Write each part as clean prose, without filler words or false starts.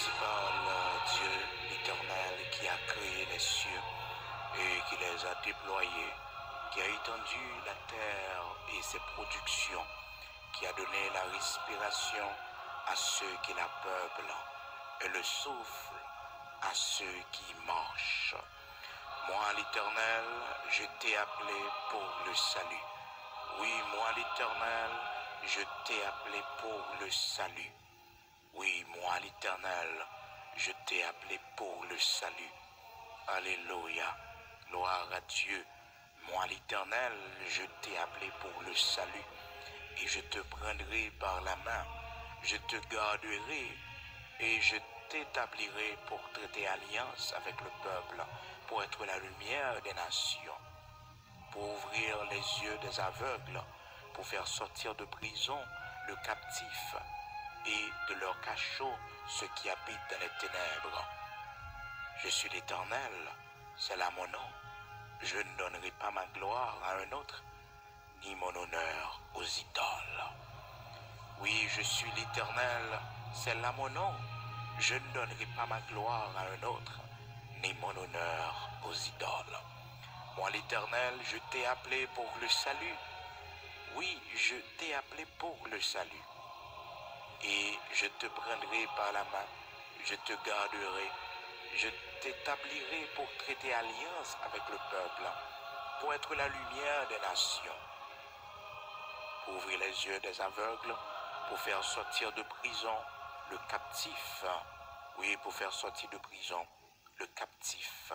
principal Dieu, l'Éternel, qui a créé les cieux et qui les a déployés, qui a étendu la terre et ses productions, qui a donné la respiration à ceux qui la peuplent et le souffle à ceux qui marchent. Moi, l'Éternel, je t'ai appelé pour le salut. Oui, moi, l'Éternel, je t'ai appelé pour le salut. Oui, moi, l'Éternel, je t'ai appelé pour le salut. Alléluia. Gloire à Dieu. Moi, l'Éternel, je t'ai appelé pour le salut. Et je te prendrai par la main. Je te garderai et je t'établirai pour traiter alliance avec le peuple, pour être la lumière des nations, pour ouvrir les yeux des aveugles, pour faire sortir de prison le captif et de leur cachot ceux qui habitent dans les ténèbres. Je suis l'Éternel, c'est là mon nom. Je ne donnerai pas ma gloire à un autre, ni mon honneur aux idoles. Oui, je suis l'Éternel, c'est là mon nom. Je ne donnerai pas ma gloire à un autre, ni mon honneur aux idoles. Moi, l'Éternel, je t'ai appelé pour le salut. Oui, je t'ai appelé pour le salut. Et je te prendrai par la main, je te garderai, je t'établirai pour traiter alliance avec le peuple, pour être la lumière des nations, pour ouvrir les yeux des aveugles, pour faire sortir de prison le captif, oui, pour faire sortir de prison le captif,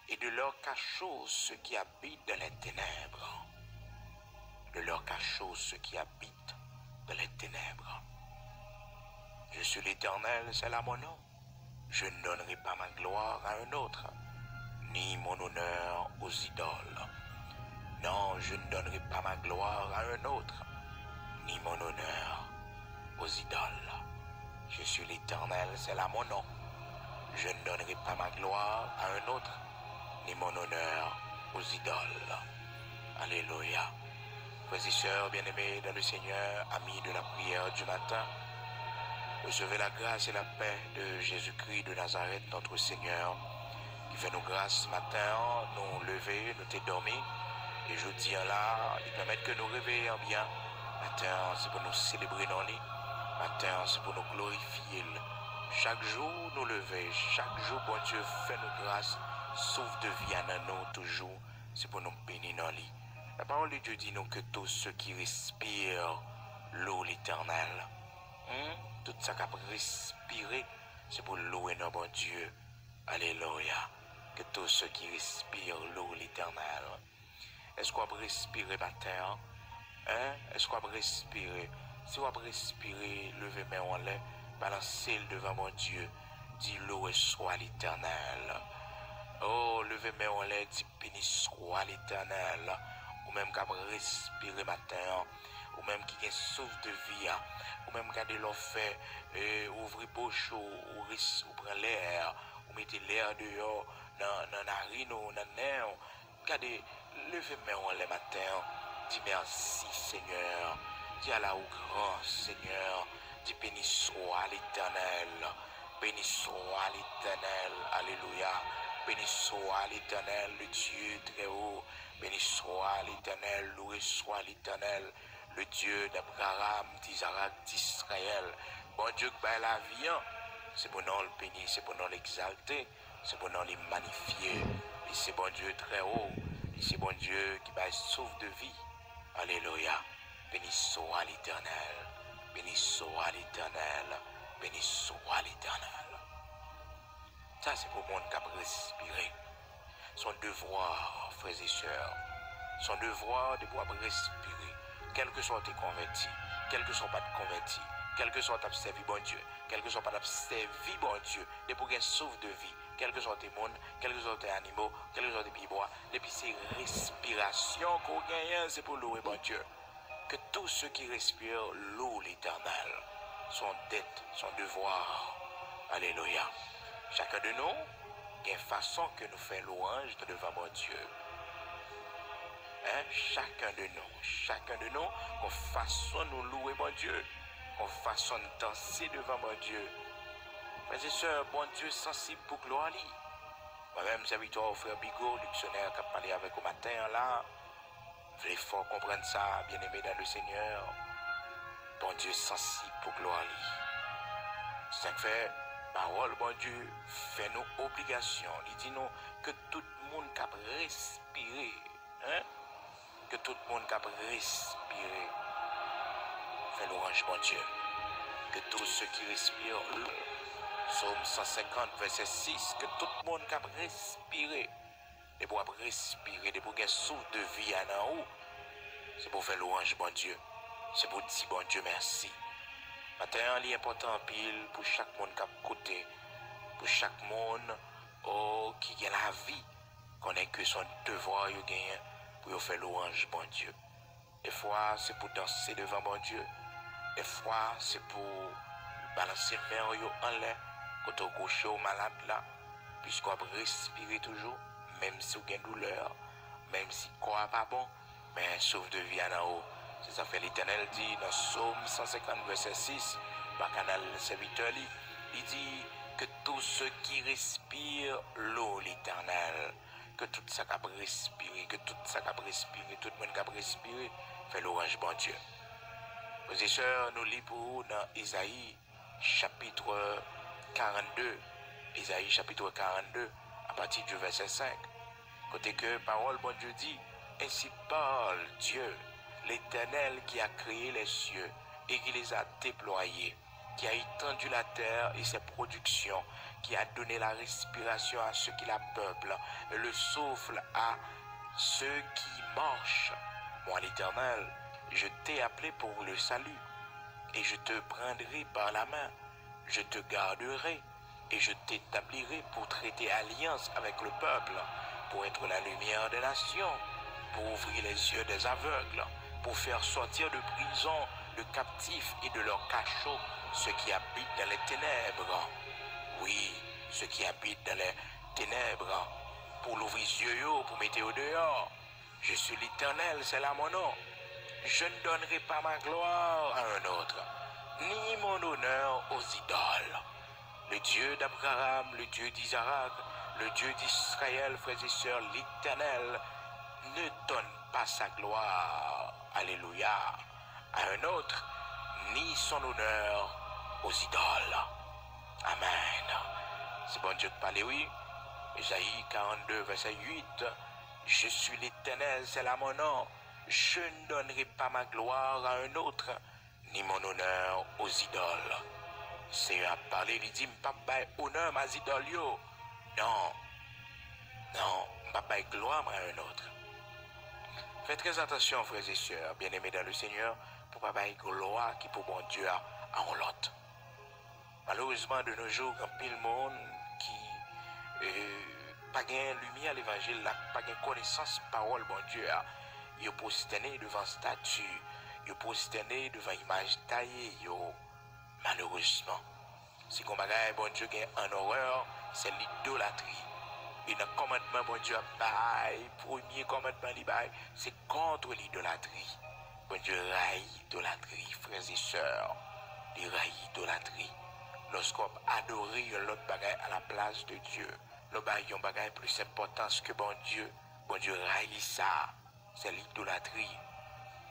et de leur cachot ceux qui habitent dans les ténèbres, de leur cachot ceux qui habitent dans les ténèbres. Je suis l'Éternel, c'est là mon nom. Je ne donnerai pas ma gloire à un autre, ni mon honneur aux idoles. Non, je ne donnerai pas ma gloire à un autre, ni mon honneur aux idoles. Je suis l'Éternel, c'est là mon nom. Je ne donnerai pas ma gloire à un autre, ni mon honneur aux idoles. Alléluia. Frères et sœurs bien-aimés dans le Seigneur, amis de la prière du matin, recevez la grâce et la paix de Jésus-Christ de Nazareth, notre Seigneur, qui fait nous grâce ce matin, nous lever, nous t'endormir, et je dis là, il permet que nous réveillions bien. Matin, c'est pour nous célébrer dans lui. Matin, c'est pour nous glorifier. Chaque jour, nous lever. Chaque jour, bon Dieu, fait nous grâce. Sauve de vie en nous toujours. C'est pour nous bénir dans lui. La parole de Dieu dit nous que tous ceux qui respirent l'eau l'éternel, tout ça qui a respiré, c'est pour louer notre bon Dieu. Alléluia. Que tous ceux qui respirent l'eau l'éternel. Est-ce qu'on va respirer matin? Est-ce qu'on va respirer? Si on va respirer, levez main en l'air, balancez-le devant mon Dieu. Dis loué soit l'Éternel. Oh, levez main en l'air, dis béni soit l'Éternel. Ou même qui va respirer matin, ou même qui a souffle de vie, ou même qui a de l'offert, ouvrez bouche, ou prenez l'air, ou mettez l'air dehors, dans la narine ou dans le nez. Regardez, levez-moi en le matin, dis merci Seigneur, dis à la au grand Seigneur, dis béni soit l'Éternel, béni soit l'Éternel, alléluia, béni soit l'Éternel, le Dieu très haut, béni soit l'Éternel, loué soit l'Éternel, le Dieu d'Abraham, d'Isaac, d'Israël, bon Dieu qui bat la vie, c'est pour nous le bénir, c'est pour nous l'exalter, c'est pour nous le magnifier. Et c'est bon Dieu très haut. Et c'est bon Dieu qui va souffle de vie. Alléluia. Béni soit l'Éternel. Béni soit l'Éternel. Béni soit l'Éternel. Ça, c'est pour le monde qui a respiré. Son devoir, frères et sœurs. Son devoir de pouvoir respirer. Quel que soit tes convertis. Quel que soit pas de convertis. Quel que soit ta servi bon Dieu. Quel que soit pas ta servi bon Dieu. De pour qu'il souffle de vie. Quel que soit tes mondes, quel que soit tes animaux, quel que soit tes bibois, depuis ces respirations qu'on gagne, c'est pour louer bon Dieu. Que tous ceux qui respirent louent l'Éternel, son dette, son devoir. Alléluia. Chacun de nous, il y a une façon que nous faisons louange devant mon Dieu. Chacun de nous, qu'on façon nous louer mon Dieu, qu'on façon danser devant mon Dieu. Frères et sœurs, bon Dieu sensible pour gloire. Moi-même, serviteur, frère Bigot, dictionnaire qui a parlé avec au matin là. Voulez fort comprendre ça, bien-aimé dans le Seigneur. Bon Dieu sensible pour gloire. C'est ça que fait, parole, bon Dieu, fait nos obligations. Il dit nous que tout le monde qui a respiré, hein? Que tout le monde qui a respiré, fait l'orange, bon Dieu. Que tous ceux qui respirent l'eau, Psaume 150, verset 6, que tout le monde qui a respiré, et pour respirer, et pour gagner souffle de vie en haut, c'est pour faire l'orange, bon Dieu. C'est pour dire, bon Dieu, merci. Maintenant, il est important pile pour chaque monde qui a côté, pour chaque monde qui a la vie, qu'on ait que son devoir gagner pour faire l'orange, bon Dieu. Des fois, c'est pour danser devant bon Dieu. Des fois, c'est pour balancer le main en l'air, quand on gauche au malade là, puisqu'on va respirer toujours, même si on a une douleur, même si le corps n'est pas bon, mais sauf de vie en haut. C'est ça fait l'Éternel dit dans Psaume 150, verset 6, par canal serviteur, il dit que tous ceux qui respirent l'eau, l'Éternel, que tout ça qui a respiré, que tout ça qui a respiré, tout le monde qui a respiré, fait l'orange, bon Dieu. Frères et sœurs, nous lisons dans Isaïe chapitre 42, Isaïe chapitre 42, à partir du verset 5. Côté que parole, bon Dieu dit, ainsi parle Dieu, l'Éternel qui a créé les cieux et qui les a déployés, qui a étendu la terre et ses productions, qui a donné la respiration à ceux qui la peuplent et le souffle à ceux qui marchent. Moi, l'Éternel, je t'ai appelé pour le salut, et je te prendrai par la main, je te garderai, et je t'établirai pour traiter alliance avec le peuple, pour être la lumière des nations, pour ouvrir les yeux des aveugles, pour faire sortir de prison de captifs et de leurs cachots ceux qui habitent dans les ténèbres. Oui, ceux qui habitent dans les ténèbres, pour l'ouvrir les yeux, pour mettre au dehors. Je suis l'Éternel, c'est là mon nom. Je ne donnerai pas ma gloire à un autre, ni mon honneur aux idoles. Le Dieu d'Abraham, le Dieu d'Isaac, le Dieu d'Israël, frères et sœurs, l'Éternel ne donne pas sa gloire, alléluia, à un autre, ni son honneur aux idoles. Amen. C'est bon Dieu de parler, oui. Isaïe 42, verset 8. Je suis l'Éternel, c'est là mon nom. Je ne donnerai pas ma gloire à un autre, ni mon honneur aux idoles. C'est à parler, il dit, pas honneur à mes idoles. Non, non, pas gloire à un autre. Faites très attention, frères et sœurs, bien-aimés dans le Seigneur, pour pas bailler gloire qui pour bon Dieu à l'autre. Malheureusement, de nos jours, il y a pile monde qui pas de lumière à l'évangile, pas de connaissance parole bon Dieu. Ils prosterné devant statue, ils prosterné devant image taillée. Malheureusement, si qu'on bagaille bon Dieu en horreur, c'est l'idolâtrie. Et dans le commandement, bon Dieu, premier commandement, c'est contre l'idolâtrie. Bon Dieu raille l'idolâtrie, frères et sœurs. Il raille l'idolâtrie. Lorsqu'on adore l'autre bagaille à la place de Dieu, le bagaille plus importance que bon Dieu raille ça. C'est l'idolâtrie.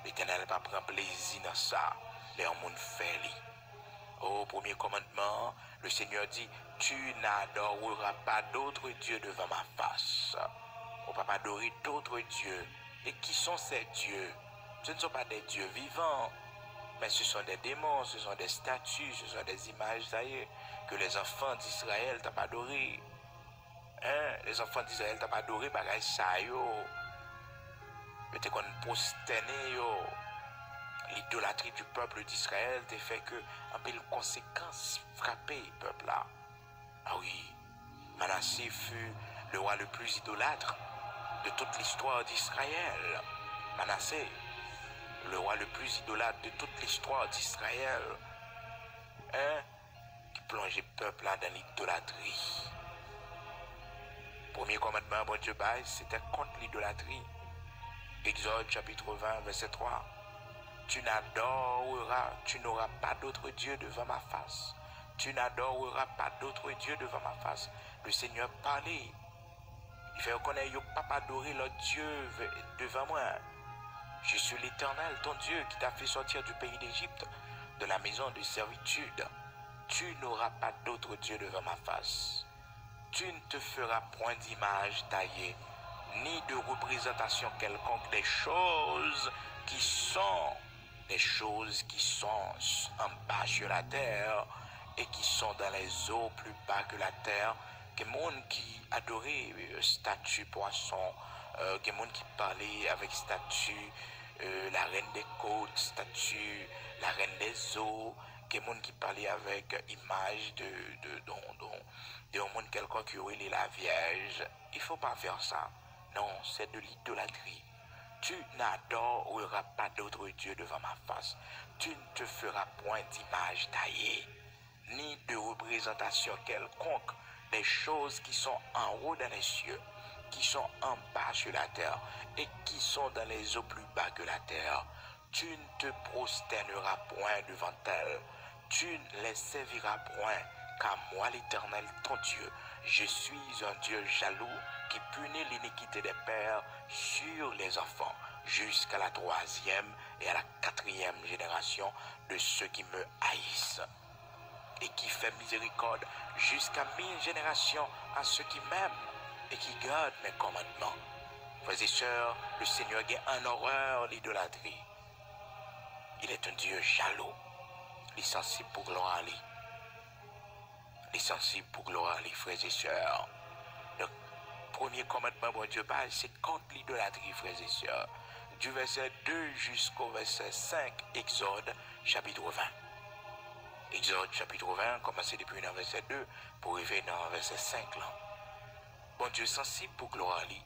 L'Éternel ne va pas prendre plaisir dans ça. Les hommes fait. Au premier commandement, le Seigneur dit, tu n'adoreras pas d'autres dieux devant ma face. On ne va pas adorer d'autres dieux. Et qui sont ces dieux? Ce ne sont pas des dieux vivants, mais ce sont des démons, ce sont des statues, ce sont des images que les enfants d'Israël t'ont pas adoré. Hein? Les enfants d'Israël t'ont pas adoré, bagaille ça yo. Mais t'es qu'on prosterné yo. L'idolâtrie du peuple d'Israël t'a fait que en pile conséquences frappées le peuple là. Ah oui, Manassé fut le roi le plus idolâtre de toute l'histoire d'Israël. Manassé, le roi le plus idolâtre de toute l'histoire d'Israël, hein, qui plongeait le peuple là dans l'idolâtrie. Premier commandement, bon Dieu, c'était contre l'idolâtrie. Exode chapitre 20, verset 3. Tu n'adoreras, tu n'auras pas d'autre Dieu devant ma face. Tu n'adoreras pas d'autre Dieu devant ma face. Le Seigneur parlait. Il fait reconnaître, il n'y a pas adorer l'autre Dieu devant moi. Je suis l'Éternel, ton Dieu, qui t'a fait sortir du pays d'Égypte, de la maison de servitude. Tu n'auras pas d'autre Dieu devant ma face. Tu ne te feras point d'image taillée, ni de représentation quelconque des choses qui sont en bas sur la terre et qui sont dans les eaux plus bas que la terre. Que monde qui adorait statue poisson, que monde qui parlait avec statue la reine des côtes, statue la reine des eaux, que monde qui parlait avec image de monde quelqu'un qui aurait la Vierge. Il faut pas faire ça. Non, c'est de l'idolâtrie. Tu n'adoreras pas d'autre Dieu devant ma face. Tu ne te feras point d'image taillée, ni de représentation quelconque des choses qui sont en haut dans les cieux, qui sont en bas sur la terre et qui sont dans les eaux plus bas que la terre. Tu ne te prosterneras point devant elles. Tu ne les serviras point, car moi l'Éternel ton Dieu, je suis un Dieu jaloux qui punit l'iniquité des pères sur les enfants jusqu'à la 3e et à la 4e génération de ceux qui me haïssent, et qui fait miséricorde jusqu'à 1000 générations à ceux qui m'aiment et qui gardent mes commandements. Frères et sœurs, le Seigneur a en horreur l'idolâtrie. Il est un Dieu jaloux. Il est sensible pour gloire à lui. Il est sensible pour gloire à lui, frères et sœurs. Le premier commandement, bon Dieu parle, c'est contre l'idolâtrie, frères et sœurs. Du verset 2 jusqu'au verset 5, Exode, chapitre 20. Exode, chapitre 20, commencez depuis le verset 2 pour arriver dans le verset 5. Là. Bon Dieu sensible pour gloire à lui.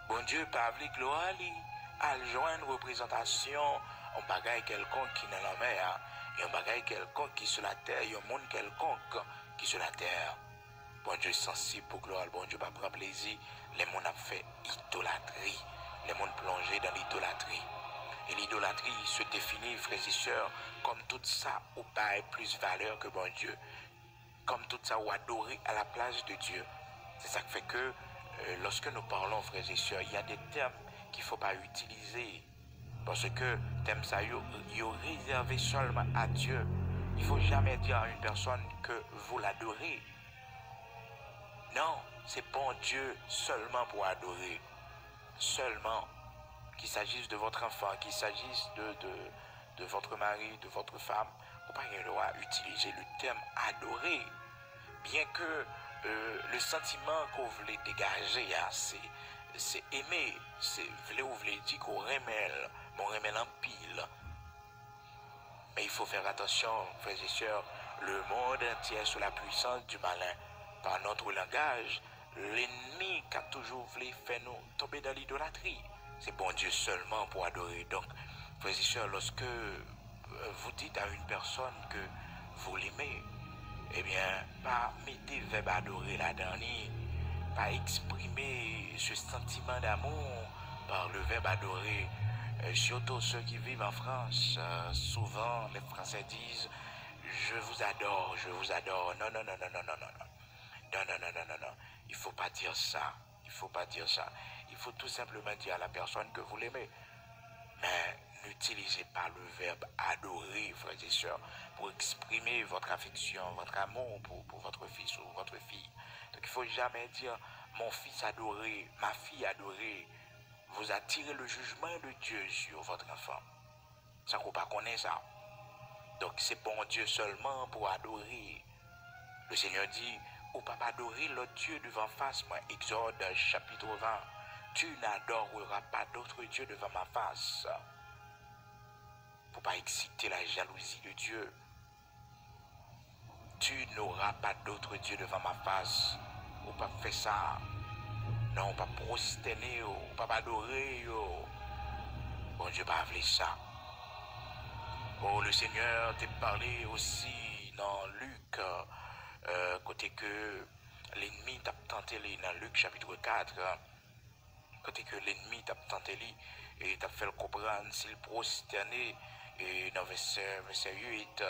Bon Dieu parle gloire à lui. À joindre une représentation, un bagage quelconque qui est dans la mer, et un bagage quelconque qui est sur la terre, et un monde quelconque qui est sur la terre. Bon Dieu sensible pour gloire, bon Dieu pas prendre plaisir. Les mondes ont fait idolâtrie. Les mondes plongés dans l'idolâtrie. Et l'idolâtrie se définit, frères et sœurs, comme tout ça ou pas plus valeur que bon Dieu. Comme tout ça ou adorer à la place de Dieu. C'est ça qui fait que lorsque nous parlons, frères et sœurs, il y a des termes qu'il ne faut pas utiliser. Parce que thème ça, il est réservé seulement à Dieu. Il ne faut jamais dire à une personne que vous l'adorez. Non, c'est bon Dieu seulement pour adorer. Seulement. Qu'il s'agisse de votre enfant, qu'il s'agisse de votre mari, de votre femme, vous n'avez pas le droit d'utiliser le terme adorer. Bien que le sentiment qu'on voulait dégager, c'est aimer. Vous voulez dire qu'on remet, mon remet en pile. Mais il faut faire attention, frères et sœurs, le monde entier est sous la puissance du malin. Par notre langage, l'ennemi qui a toujours voulu faire nous tomber dans l'idolâtrie. C'est bon Dieu seulement pour adorer. Donc, frères et sœurs, lorsque vous dites à une personne que vous l'aimez, eh bien, pas mettez le verbe adorer là-dedans, pas exprimer ce sentiment d'amour par le verbe adorer. Surtout ceux qui vivent en France, souvent les Français disent je vous adore, je vous adore. Non, non, non, non, non, non, non, non. Non, non, non, non, non, non. Il ne faut pas dire ça. Il ne faut pas dire ça. Il faut tout simplement dire à la personne que vous l'aimez. Mais n'utilisez pas le verbe adorer, frères et sœurs, pour exprimer votre affection, votre amour pour votre fils ou votre fille. Donc il ne faut jamais dire mon fils adoré, ma fille adorée. Vous attirez le jugement de Dieu sur votre enfant. Ça ne faut pas connaître ça. Donc c'est bon Dieu seulement pour adorer. Le Seigneur dit, ou pas adorer l'autre Dieu devant face, moi. Exode chapitre 20. Tu n'adoreras pas d'autre Dieu devant ma face. Pour pas exciter la jalousie de Dieu. Tu n'auras pas d'autre Dieu devant ma face. Ou pas faire ça. Non, pas prosterner, ou pas adorer. Bon Dieu pas fait ça. Oh, le Seigneur t'a parlé aussi dans Luc, côté que l'ennemi t'a tenté dans Luc chapitre 4, côté que l'ennemi t'a tenté et t'a fait le comprendre s'il prosterné et dans verset 8,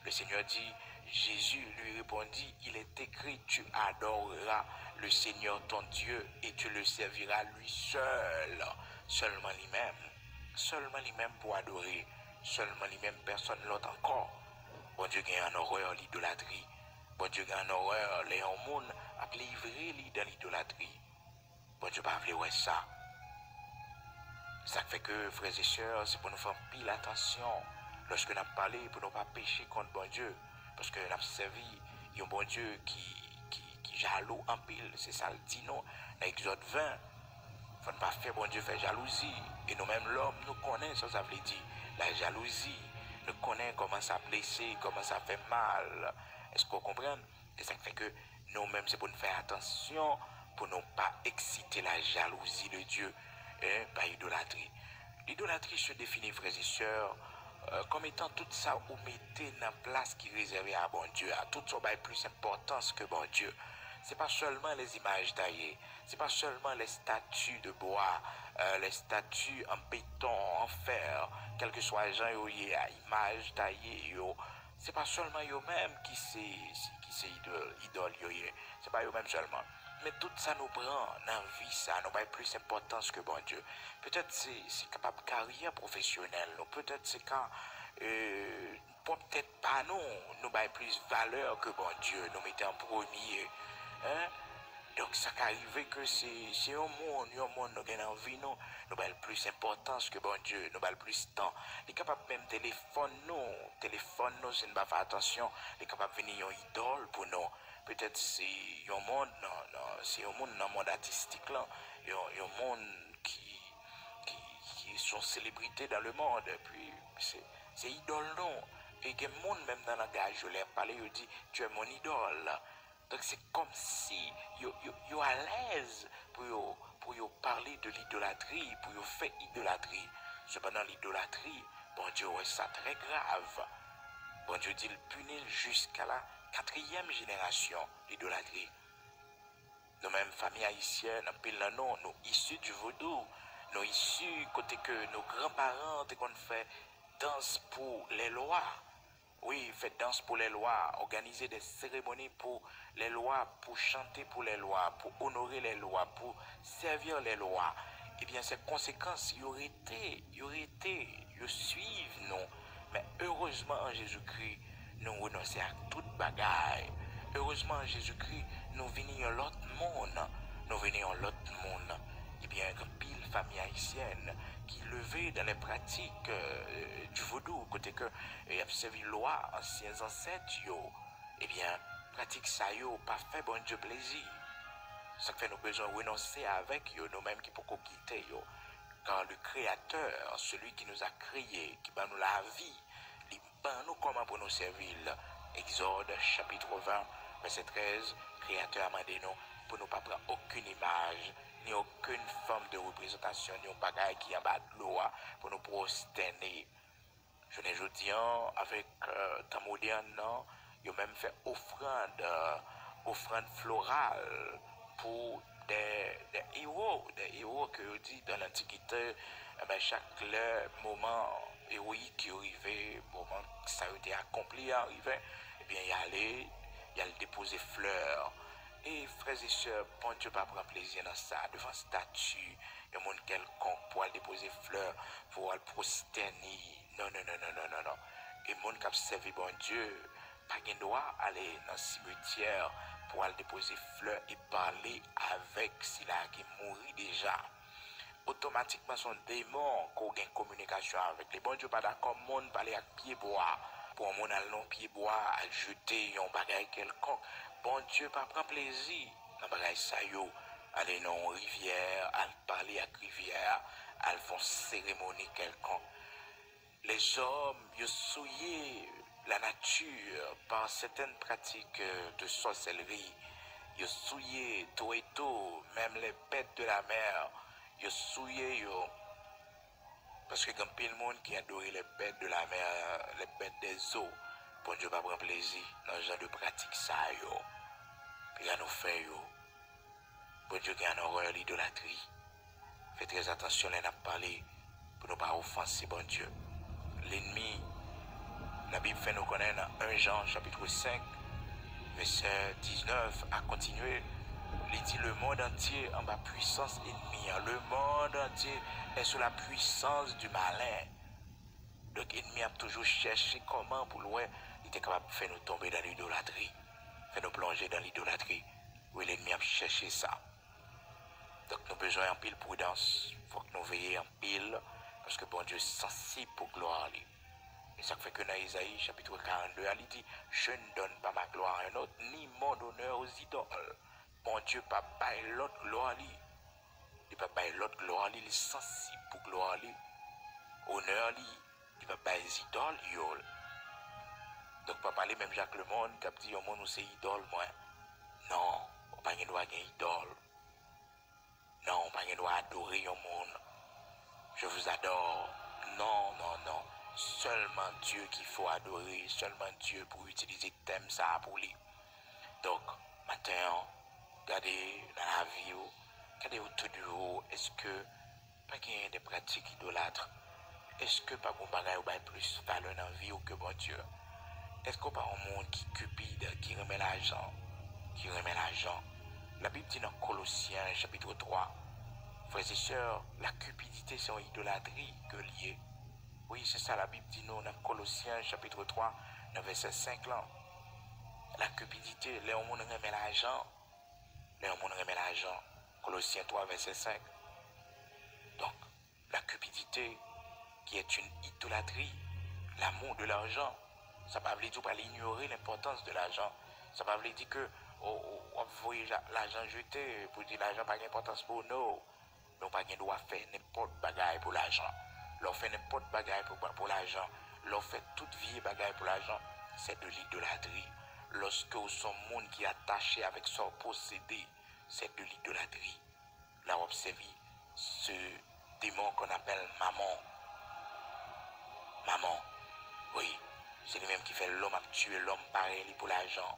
Le Seigneur dit, Jésus lui répondit, il est écrit, tu adoreras le Seigneur ton Dieu et tu le serviras lui seul, seulement lui-même pour adorer, seulement lui-même, personne l'autre encore. Bon Dieu a un horreur l'idolâtrie. Bon Dieu a un horreur les hommes à livrer dans l'idolâtrie. Bon Dieu pas ouais ça. Ça fait que, frères et sœurs, c'est pour nous faire pile attention lorsque nous parlons pour ne pas pécher contre bon Dieu. Parce que nous avons servi un bon Dieu qui jaloux en pile. C'est ça le dit nous. Dans Exode 20, il ne faut pas faire bon Dieu faire jalousie. Et nous-mêmes, l'homme, nous connaissons ça veut dire. La jalousie, nous connaissons comment ça blesse, comment ça fait mal. Est-ce qu'on comprend? Et ça fait que nous-mêmes, c'est pour nous faire attention, pour ne pas exciter la jalousie de Dieu. Par idolâtrie. L'idolâtrie se définit, frères et sœurs, comme étant tout ça où mettez dans place qui est réservée à bon Dieu, à tout ça plus d'importance que bon Dieu. C'est pas seulement les images taillées, c'est pas seulement les statues de bois, les statues en béton, en fer, quel que soit les gens qui ont images taillées, c'est pas seulement eux-mêmes qui c'est idole, c'est pas eux-mêmes seulement. Mais tout ça nous prend dans la vie, ça nous a plus d'importance que bon Dieu. Peut-être c'est capable de carrière professionnelle, peut-être c'est quand, peut-être pas nous avons plus valeur que bon Dieu, nous mettons en premier. Hein? Donc ça qui arrive que c'est un monde nous avons envie, nous avons plus d'importance que bon Dieu, nous avons plus de temps. Il est capable même téléphone nous, c'est ne pas faire attention, il est capable de venir une idole pour nous. Peut-être c'est un monde, c'est un monde dans le monde artistique là, un monde qui sont célébrités dans le monde, et puis c'est idole non. Et que le monde même dans la gage, je l'ai parlé, il dit, tu es mon idole. Donc c'est comme si yo à l'aise pour parler de l'idolâtrie, pour faire idolâtrie. Cependant l'idolâtrie, bon Dieu, ouais, ça très grave. Bon Dieu dit le punir jusqu'à la 4e génération d'idolâtrie. Nous-mêmes, famille haïtienne, nous issus du vaudou, nous issus côté que nos grands-parents ont fait danse pour les lois. Oui, fait danse pour les lois, organiser des cérémonies pour les lois, pour chanter pour les lois, pour honorer les lois, pour servir les lois. Eh bien, ces conséquences, y aurait été, ils suivent nous. Mais heureusement, en Jésus-Christ, nous renonçons à toute bagaille. Heureusement, en Jésus-Christ, nous venons à l'autre monde. Eh bien, une pile famille haïtienne qui levait dans les pratiques du vaudou, côté que y a servi loi anciens ancêtres, eh bien, pratique ça, pas fait bon Dieu plaisir. Ça fait nous besoin de renoncer avec nous-mêmes qui pouvons quitter, car le Créateur, celui qui nous a créés, qui va nous la vie, il va nous comment pour nous servir. Exode chapitre 20, verset 13, Créateur a demandé nous pour ne pas prendre aucune image, ni aucune forme de représentation, ni un bagage qui est en bas de l'eau, pour nous prosterner. Je ne dis avec temps moderne, ils ont même fait offrande florale pour des héros que vous dit dans l'Antiquité, chaque moment héroïque qui arrivait, moment que ça a été accompli, arrivait, eh bien, il allait déposer fleurs. Et frères et sœurs, bon Dieu pas prendre plaisir dans ça, devant statue, il y a un monde quelconque pour aller déposer fleurs, pour aller prosterner. Non. Et le monde qui a servi bon Dieu, pas de droit aller dans le cimetière pour aller déposer fleurs et parler avec celui qui mourit déjà. Automatiquement, son démon qui a une communication avec les bon Dieu pas d'accord, le monde parler avec pied bois. Pour un monde aller dans pied bois, à jeter un bagage quelconque. Bon Dieu pas prend plaisir dans bagage ça yo. Aller dans une rivière, à parler avec rivière, à faire cérémonie quelconque. Les hommes, ils souillent la nature par certaines pratiques de sorcellerie. Ils souillent tout et tout, même les bêtes de la mer. Ils souillent parce que quand il y a monde qui adore les bêtes de la mer, les bêtes des eaux, bon Dieu va prendre plaisir dans ce genre de pratique ça yo. Puis il nous fait yo. Bon Dieu qui a une horreur l'idolâtrie. Faites très attention à nous parler pour ne pas offenser bon Dieu. L'ennemi La Bible fait nous connaître dans 1 Jean chapitre 5, verset 19 à continuer. Il dit le monde entier en ma puissance ennemie. Le monde entier est sous la puissance du malin. Donc l'ennemi a toujours cherché comment pour lui, il était capable de faire nous tomber dans l'idolâtrie, faire nous plonger dans l'idolâtrie. Oui, l'ennemi a cherché ça. Donc nous avons besoin en pile prudence. Il faut que nous veillions en pile, parce que bon Dieu est sensible pour gloire. Et ça fait que dans Isaïe chapitre 42, il dit, je ne donne pas ma gloire à un autre, ni mon honneur aux idoles. Bon Dieu pas bailler l'autre gloire. Il pas bailler l'autre gloire, il est sensible pour gloire. Honneur, il va bailler les idoles. Donc pas parler même Jacques Le Monde, qui a dit au monde où c'est idole, moi. Non, on n'a pas le droit d'être idole. Non, on n'a pas le droit d'adorer au monde. Je vous adore. Non, non, non. Seulement Dieu qu'il faut adorer. Seulement Dieu pour utiliser le thème ça pour lui. Donc, maintenant, regardez dans la vie, regardez autour de vous, est-ce que pas qu'il y a des pratiques idolâtres? Est-ce que pas qu'on bagaille plus valeur dans la vie que bon Dieu? Est-ce qu'on pas un monde qui cupide, qui remet l'argent? La Bible dit dans Colossiens chapitre 3, frères et sœurs, la cupidité c'est une idolâtrie que liée. Oui, c'est ça la Bible dit nous dans Colossiens chapitre 3, dans verset 5 là. La cupidité, les hommes remet l'argent. Colossiens 3, verset 5. Donc, la cupidité qui est une idolâtrie, l'amour de l'argent, ça ne veut pas dire pas ignorer l'importance de l'argent. Ça ne veut pas dire que on voit l'argent jeté pour dire l'argent n'a pas d'importance pour nous. Nous n'avons pas le droit de faire n'importe bagaille pour l'argent. L'on fait n'importe bagaille pour l'argent. L'on fait toute vie bagaille pour l'argent. C'est de l'idolâtrie. Lorsque vous êtes un monde qui est attaché avec son possédé, c'est de l'idolâtrie. Là, on observe ce démon qu'on appelle maman. Maman, oui, c'est lui-même qui fait l'homme à tuer l'homme pareil pour l'argent.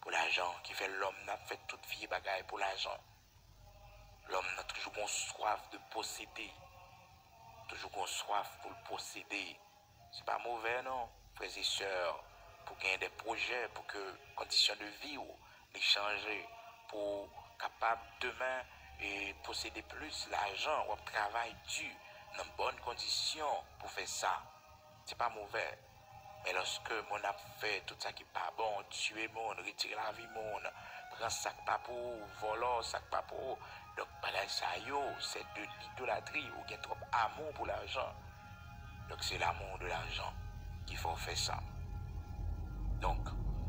Pour l'argent, qui fait l'homme n'a fait toute vie bagaille pour l'argent. L'homme a toujours une soif de posséder. Toujours une soif pour le posséder. C'est pas mauvais, non, frères et sœurs, pour gagner des projets, pour que conditions de vie ou les changer, pour capable demain et posséder plus l'argent ou travail dur dans de bonnes conditions pour faire ça. C'est pas mauvais. Mais lorsque mon a fait tout ça qui n'est pas bon, tuer mon, retirer la vie mon, prendre sac pas pour, voler sac pas pour, donc ça c'est de l'idolâtrie ou qu'il y a trop amour pour l'argent. Donc c'est l'amour de l'argent qu'il faut faire ça. Donc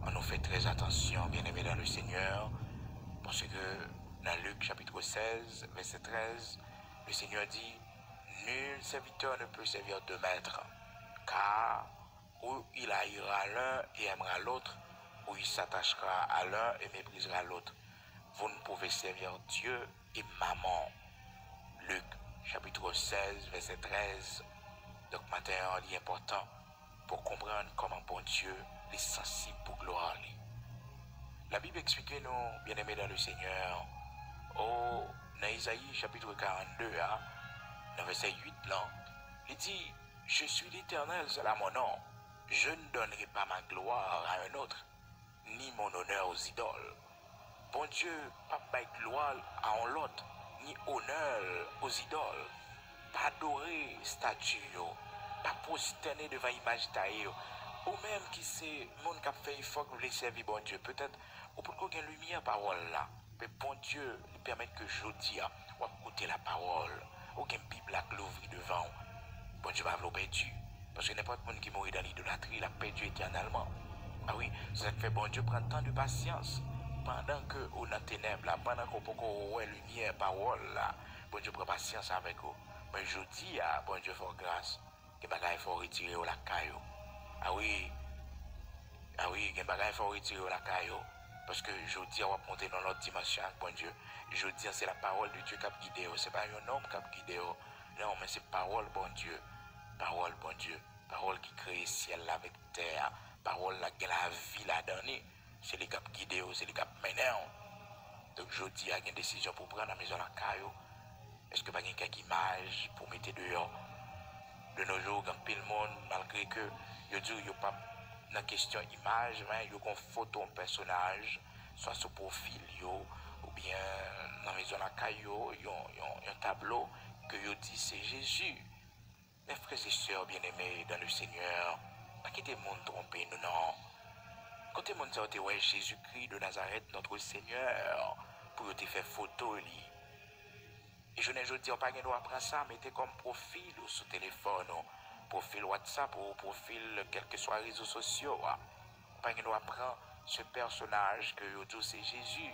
on nous fait très attention, bien aimé dans le Seigneur, parce que dans Luc chapitre 16, verset 13, le Seigneur dit, nul serviteur ne peut servir deux maîtres, car ou il haïra l'un et aimera l'autre, ou il s'attachera à l'un et méprisera l'autre. Vous ne pouvez servir Dieu et maman. Luc chapitre 16, verset 13. Donc maintenant, il est important pour comprendre comment bon Dieu est sensible pour gloire. La Bible explique nous, bien aimés dans le Seigneur, dans Isaïe chapitre 42, dans verset 8, là, il dit, je suis l'Éternel, c'est là mon nom. Je ne donnerai pas ma gloire à un autre, ni mon honneur aux idoles. Bon Dieu, pas de gloire à un autre, ni honneur aux idoles. Pas adorer statue, pas prosterner devant l'image taillée. Ou même qui c'est, monde qui a fait effort pour les servir, bon Dieu. Peut-être, ou pour qu'on ait une lumière parole là. Mais bon Dieu, il permet que je dis, ou écouter la parole, ou qu'il y ait une Bible à l'ouvrir devant. Bon Dieu va vous perdu. Parce que n'importe qui qui mourit dans l'idolâtrie, il a perdu éternellement. Ah oui, c'est ça qui fait bon Dieu prend tant de patience. Pendant que on a ténèbres là, pendant qu'on peut voir lumière, parole là, bon Dieu prend patience avec vous. Mais je dis à bon Dieu faut grâce, que bagaille faut retirer au la caillou. Ah oui, que bagaille faut retirer au la caillou. Parce que je dis on va monter dans l'autre dimension avec bon Dieu. Je dis c'est la parole de Dieu qui a guidé, c'est pas un homme qui a guidé. Non, mais c'est parole bon Dieu. Parole bon Dieu. Parole qui crée ciel avec terre. Parole qui a la vie là-dedans. C'est les cap guidés, c'est les cap menés. Donc je dis, il y a une décision pour prendre la maison à la caillou. Est-ce que il y a quelques images pour mettre dehors? De nos jours, quand pile monde, malgré que Yo dit yo pas dans question image, mais yo gon photo un personnage, soit sur profil yo ou bien dans maison la caillou, un tableau que yo dit c'est Jésus. Mes frères et sœurs bien-aimés dans le Seigneur, pas quitter monde tromper nous non. Quand le monde dit ouais Jésus-Christ de Nazareth notre Seigneur pour te faire photo li. Et je ne dis pas que nous apprendre ça, mettez comme profil ou sur téléphone, ou profil WhatsApp ou profil quel que soit les réseaux sociaux. Pas que nous apprendre ce personnage que vous dites c'est Jésus,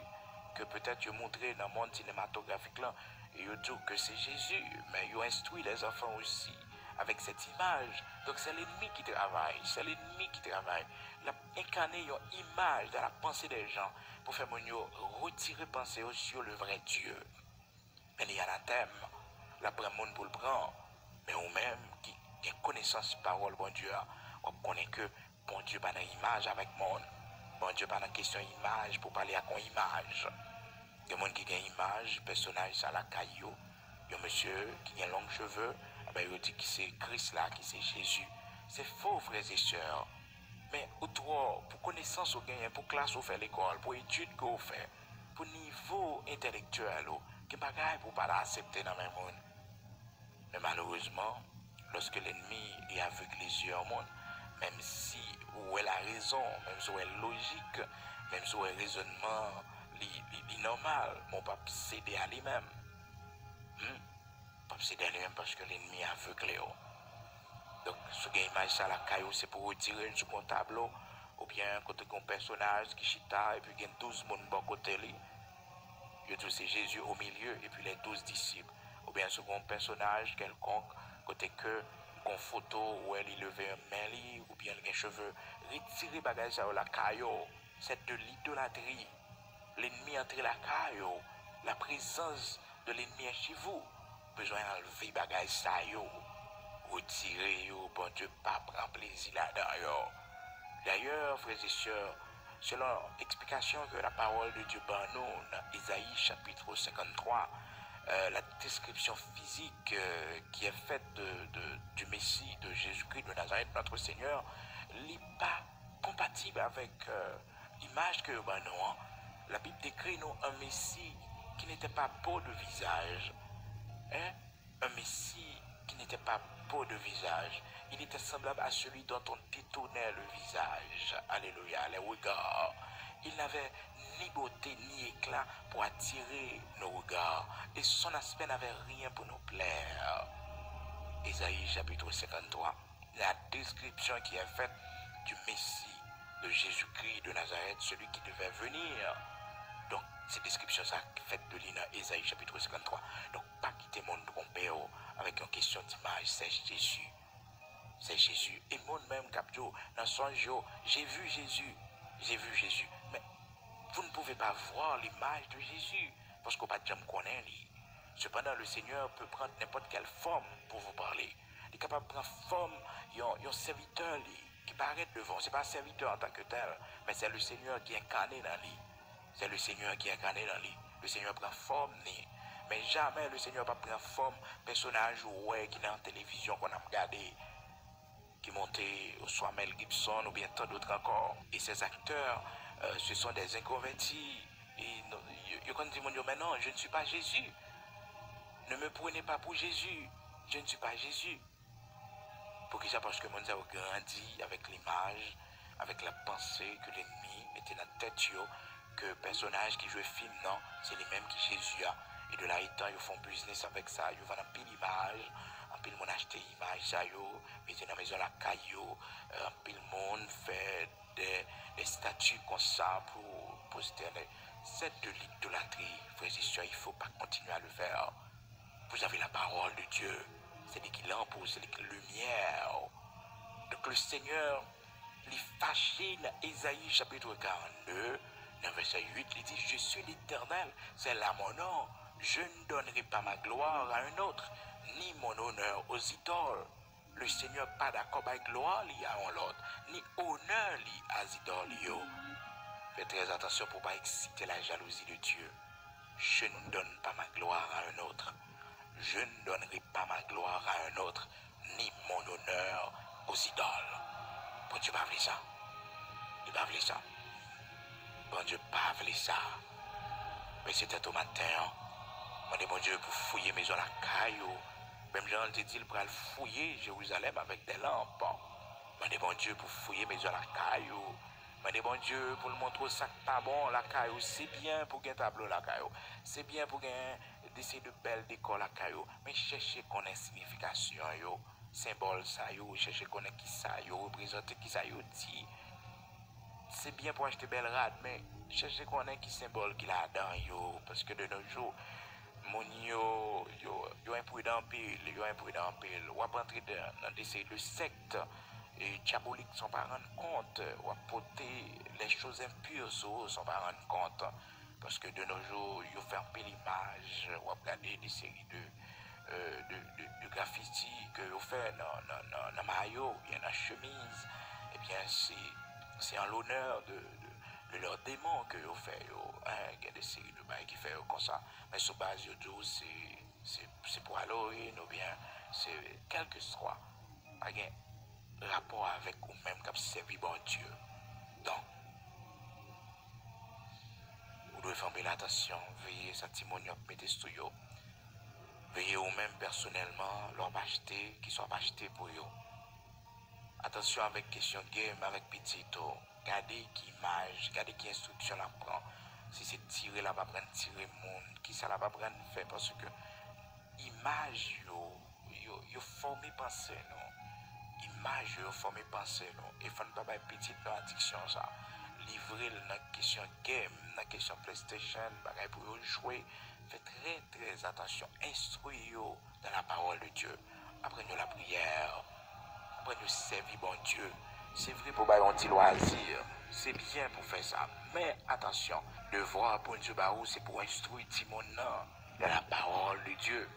que peut-être vous montrez dans le monde cinématographique là, et vous dites que c'est Jésus, mais vous instruit les enfants aussi avec cette image. Donc c'est l'ennemi qui travaille, c'est l'ennemi qui travaille. Il a incarné une image dans la pensée des gens pour faire retirer pensée sur le vrai Dieu. Mais il y a un thème, la prend monde pour le prendre, mais ou même qui a connaissance parole bon Dieu, on connaît que bon Dieu pas dans image avec monde, bon Dieu pas dans question image pour parler à une image. Il y a des gens qui ont une image, personnage ça la caillou, il y a un monsieur qui a longs cheveux, ben il dit que c'est Christ là, qui c'est Jésus. C'est faux frères et sœurs. Mais pour connaissance au gain, pour classe au fait l'école, pour études qu'on fait, pour niveau intellectuel, que bagaille pour pas l'accepter dans le monde. Mais malheureusement, lorsque l'ennemi est aveugle les yeux au monde, même si où elle a raison, même si où elle est logique, même si où elle raisonnement normal, mon pas céder à lui-même. Pas céder à lui-même parce que l'ennemi est aveuglé. Donc, ce qui image ça la caillou, c'est pour retirer sur un tableau, ou bien quand un personnage qui chita, et puis il y a 12 personnes bon côté lui. Il y a c'est Jésus au milieu, et puis les 12 disciples. Ou bien sur un personnage quelconque, côté que, une photo où elle levait un main, ou bien les cheveux, retirer bagage ça la caillou, c'est de l'idolâtrie. L'ennemi entre la caillou, la présence de l'ennemi est chez vous. Besoin d'enlever bagage ça yo. Retirer yo, bon Dieu, pas prendre plaisir là-dedans. D'ailleurs, frères et sœurs, selon l'explication que la parole de Dieu nous dans Isaïe chapitre 53, la description physique qui est faite du Messie, de Jésus-Christ de Nazareth, notre Seigneur, n'est pas compatible avec l'image que nous avons. La Bible décrit nous un Messie qui n'était pas beau de visage. Un Messie qui n'était pas beau de visage. Il était semblable à celui dont on détournait le visage. Alléluia, les regards. Il n'avait ni beauté ni éclat pour attirer nos regards. Et son aspect n'avait rien pour nous plaire. Isaïe chapitre 53. La description qui est faite du Messie, de Jésus-Christ de Nazareth, celui qui devait venir. Donc, cette description ça faite de l'île Isaïe chapitre 53. Donc, pas quitter mon trompé avec une question d'image, c'est Jésus. C'est Jésus. Et moi même, Capjo, dans son jour, j'ai vu Jésus. J'ai vu Jésus. Mais vous ne pouvez pas voir l'image de Jésus parce qu'on ne peut pas jamais connaître. Cependant, le Seigneur peut prendre n'importe quelle forme pour vous parler. Il est capable de prendre forme, un serviteur qui paraît devant. Ce n'est pas un serviteur en tant que tel, mais c'est le Seigneur qui est incarné dans lui. C'est le Seigneur qui est incarné dans lui. Le Seigneur prend forme, mais jamais le Seigneur ne prend forme personnage ouais, qui est en télévision qu'on a regardé, qui montait soit Mel Gibson ou bien tant d'autres encore. Et ces acteurs, ce sont des inconvertis. Et ils disent, mais non, je ne suis pas Jésus. Ne me prenez pas pour Jésus. Je ne suis pas Jésus. Pour qui ça? Parce que mon Dieu a grandi avec l'image, avec la pensée que l'ennemi mettait dans la tête, que le personnage qui joue le film, non, c'est les mêmes qui Jésus a. Et de là étant, ils font business avec ça, ils vendent un pile d'image, un pile monde acheter image, ça, mettez dans la maison la caillou, un pile monde fait des statues comme ça pour poster. C'est de l'idolâtrie, frères et sœurs, il ne faut pas continuer à le faire. Vous avez la parole de Dieu, c'est lui qui l'impose, c'est lui qui lumière. Donc le Seigneur, il fâché dans Isaïe chapitre 42, dans verset 8, il dit, je suis l'Éternel, c'est là mon nom, je ne donnerai pas ma gloire à un autre, ni mon honneur aux idoles. Le Seigneur pas d'accord avec gloire liée à un autre, ni honneur lié à idoles. Faites très attention pour ne pas exciter la jalousie de Dieu. Je ne donne pas ma gloire à un autre. Je ne donnerai pas ma gloire à un autre, ni mon honneur aux idoles. Bon Dieu pas ça. Il pas ça. Bon Dieu pas ça. Mais c'était au matin. Moi bon Dieu pour fouiller maison la caillou. Même Jean te dit pour fouiller Jérusalem avec des lampes. Moi bon Dieu pour fouiller maison la caillou. Moi bon Dieu pour le montrer ça pas bon la caillou, c'est bien pour un tableau la caillou. C'est bien pour d'essayer de belles décors la caillou, mais chercher connaître signification yo, symbole ça yo, chercher connaître qui ça yo représente qui ça yo dit. C'est bien pour acheter belle rade, mais chercher connaître qui symbole qu'il a dans yo, parce que de nos jours mon yo imprudent pile, ou à entrer dans des séries de sectes et diaboliques sans pas rendre compte, ou à porter les choses impures sans pas rendre compte, parce que de nos jours ils font un peu l'image, ou à regarder des séries de graffiti que vous faites dans maillot, bien dans chemise, et bien c'est en l'honneur de leurs démons que vous faites, il y a des séries de bails qui font comme ça, mais sur base de tout, c'est pour Halloween ou bien c'est quel que soit, un rapport avec vous-même qui servi bon Dieu. Donc, vous devez faire l'attention, veillez sa timonion, mettez sur vous. Veillez vous-même personnellement, leur acheter, qui soit acheté pour vous. Attention avec question game, avec petit, gardez qui image, gardez qui instruction la prend. Si c'est tirer là, va prendre tirer monde, qui ça la va prendre faire parce que image yo formé penser non. Image yo formé penser non. Et faut ne pas petite dans addiction ça. Livrer dans question game, dans question PlayStation, bagay pour jouer. Faites très très attention. Instruisez-vous dans la parole de Dieu. Apprenez la prière. Apprenez servir bon Dieu. C'est vrai pour un petit loisir. C'est bien pour faire ça. Mais attention, devoir pour Dieu c'est pour instruire Timon dans la parole de Dieu.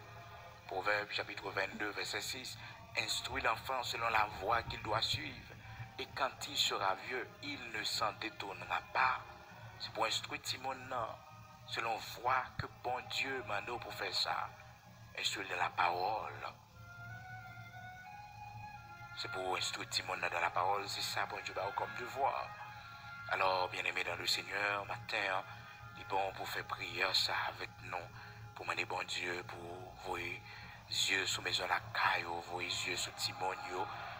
Proverbe chapitre 22, verset 6. Instruis l'enfant selon la voie qu'il doit suivre. Et quand il sera vieux, il ne s'en détournera pas. C'est pour instruire Timon selon voie que bon Dieu m'a donné pour faire ça. Instruire de la parole. C'est pour instruire Timon dans la parole. C'est ça bon Dieu comme devoir. Alors, bien aimé dans le Seigneur, matin, il est bon pour faire prière ça avec nous. Pour demander bon Dieu, pour vos yeux sur maison la caille, vos yeux sur Timon,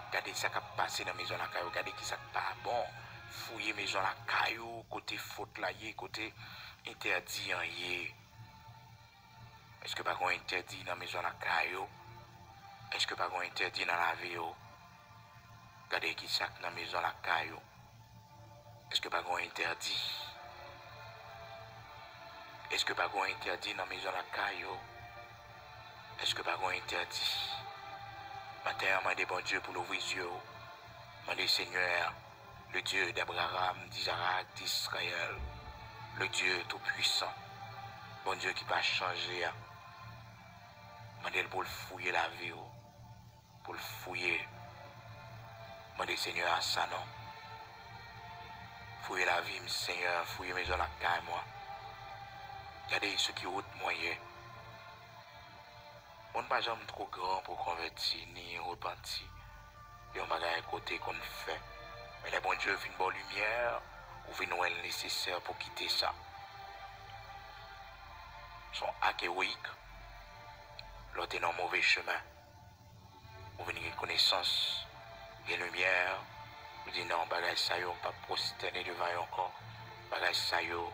regardez ça qui a passé dans la maison la caille, regardez qui ça pas bon. Fouiller maison la caille, côté faute là, côté interdit en yé. Est-ce que pas qu'on interdit dans la maison la caille? Est-ce que pas qu'on interdit dans la vie? Regardez qui ça dans la maison la caille. Est-ce que pas qu'on interdit? Est-ce que pas qu'on interdit dans la maison la caille? Est-ce que pas qu'on interdit? Matin, je demande bon Dieu pour l'ouvrir les yeux. Je demande Seigneur, le Dieu d'Abraham, d'Isaac, d'Israël, le Dieu tout-puissant, bon Dieu qui va changer. Je demande pour le fouiller la vie, pour le fouiller. Je demande Seigneur à ça non. Fouiller la vie, Seigneur, fouiller maison la caille, moi. Regardez ceux qui ont moyen. On n'est pas jamais trop grand pour convertir ni repentir. Et on va gagner côté comme fait. Mais les bons dieux viennent bonne lumière ou viennent le nécessaire pour quitter ça. Son acte héroïque. L'autre est dans mauvais chemin. Ou venir une connaissance, une lumière. Ou dit non, bagage ça yo, pas prosterner devant eux encore. Bagage ça yo,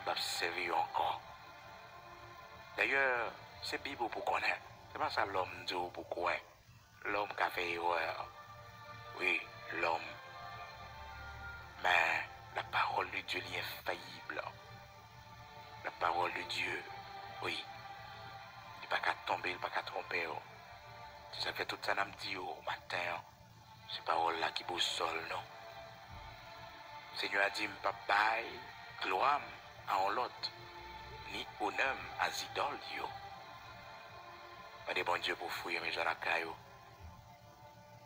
pas servir encore. D'ailleurs, c'est Bible pour connaître. C'est pas ça l'homme dit pour quoi. L'homme qui a fait erreur. Oui, l'homme. Mais la parole de Dieu est infaillible. La parole de Dieu, oui. Il n'est pas qu'à tomber, il n'est pas qu'à tromper. Si ça fait tout ça, me dit au matin, ces paroles-là qui boussole, non. Le Seigneur a dit, papa, gloire à l'autre, ni honneur à idoles, yo. Mais bon Dieu pour fouiller mes gens à la caillou.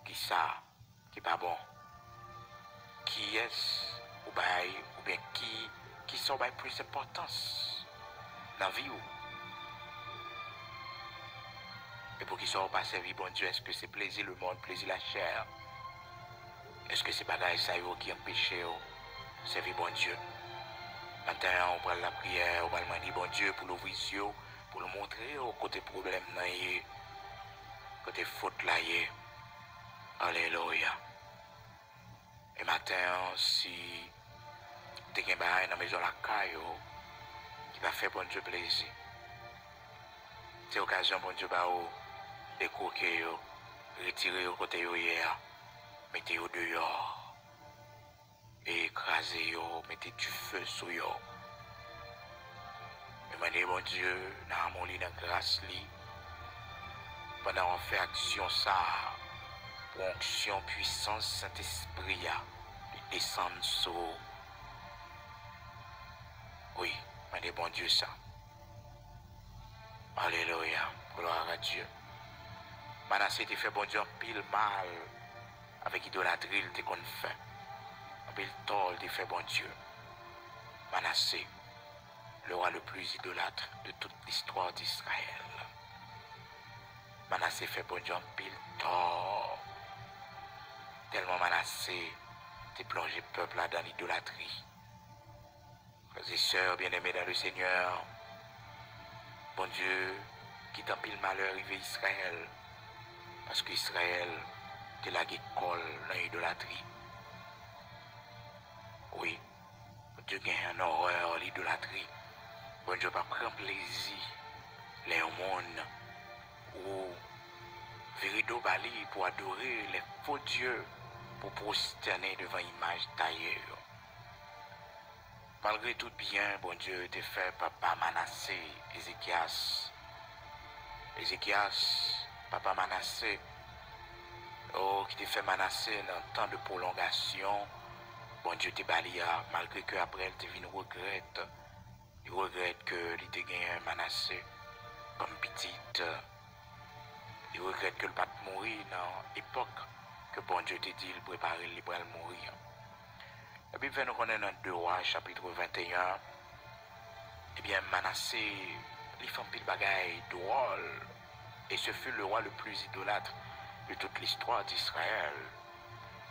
Qui ça, qui pas bon. Qui est-ce, ou bien qui sont plus d'importance dans la vie. Et pour qu'ils soient pas servis, bon Dieu, est-ce que c'est plaisir le monde, plaisir la chair? Est-ce que c'est bagaille ça qui empêche servir bon Dieu? Matin, on prend la prière, on va demander bon Dieu pour l'ouvrir les yeux, pour nous montrer au côté problème, côté faute là. Alléluia. Et matin, si tu as un dans la maison la caille, qui va faire bon Dieu plaisir. C'est l'occasion bon Dieu va décoquer, retirer au côté hier, mettez au dehors, et écraser, mettez du feu sur eux. Demandez bon Dieu, dans mon lit, dans grâce, pendant qu'on fait action ça, pour onction, puissance, Saint-Esprit, de descendre sur. Oui, demandez bon Dieu ça. Alléluia, gloire à Dieu. Manassé te fait bon Dieu en pile mal avec idolâtrie, il te qu'on fait. En pile tort, il te fait bon Dieu. Manassé, le roi le plus idolâtre de toute l'histoire d'Israël. Manassé fait bon Dieu en pile tort. Tellement Manassé te plongé le peuple là dans l'idolâtrie. Frères et sœurs bien-aimés dans le Seigneur, bon Dieu, qui t'en pile malheur arrivé Israël. Parce qu'Israël, c'est la école dans l'idolâtrie. Oui, bon Dieu a une horreur l'idolâtrie. Bon Dieu pas prendre plaisir les monde ou vérido bali pour adorer les faux dieux pour prosterner devant image taillée. Malgré tout bien, bon Dieu te fait papa Manassé, Ézéchias, papa Manassé, oh, qui te fait Manassé dans temps de prolongation, bon Dieu te balia, malgré que après elle te vient regrette, il regrette que il te gagné Manassé comme petite, il regrette que le pas mourir dans l'époque que bon Dieu te dit il prépare il pour mourir. La Bible fait nous connaître dans 2 Rois chapitre 21, eh bien Manassé, il fait un pile bagaille drôle, et ce fut le roi le plus idolâtre de toute l'histoire d'Israël.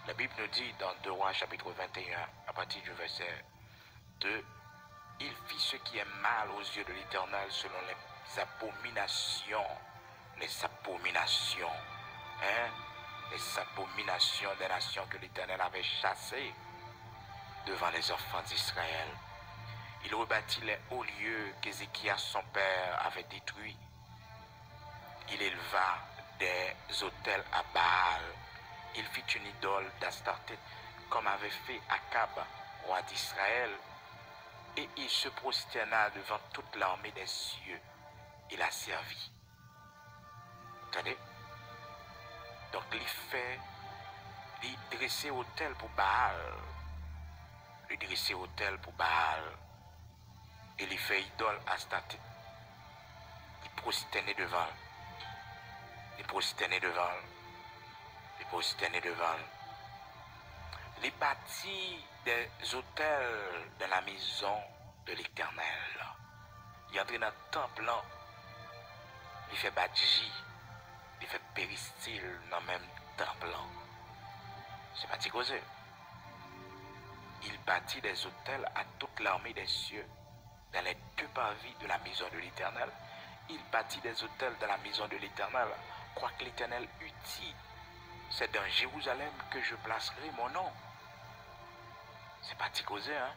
La Bible nous dit dans 2 Rois chapitre 21, à partir du verset 2, il fit ce qui est mal aux yeux de l'Éternel selon les abominations, hein, les abominations des nations que l'Éternel avait chassées devant les enfants d'Israël. Il rebâtit les hauts lieux qu'Ézéchias son père avait détruits. Il éleva des autels à Baal. Il fit une idole d'Astarté comme avait fait Akab, roi d'Israël. Et il se prosterna devant toute l'armée des cieux. Il la servit. Attendez. Donc il dressait autel pour Baal. Il dressait autel pour Baal. Et il fait idole Astarté. Il prosternait devant. Il prosternait devant. Il prosternait devant. Il bâtit des autels dans la maison de l'Éternel. Il entre dans le temple. Il fait badji. Il fait péristyle dans le même temple. C'est pas causé. Il bâtit des autels à toute l'armée des cieux dans les 2 parvis de la maison de l'Éternel. Il bâtit des autels dans la maison de l'Éternel. Quoique l'Éternel eût dit, c'est dans Jérusalem que je placerai mon nom. C'est pas causé, hein?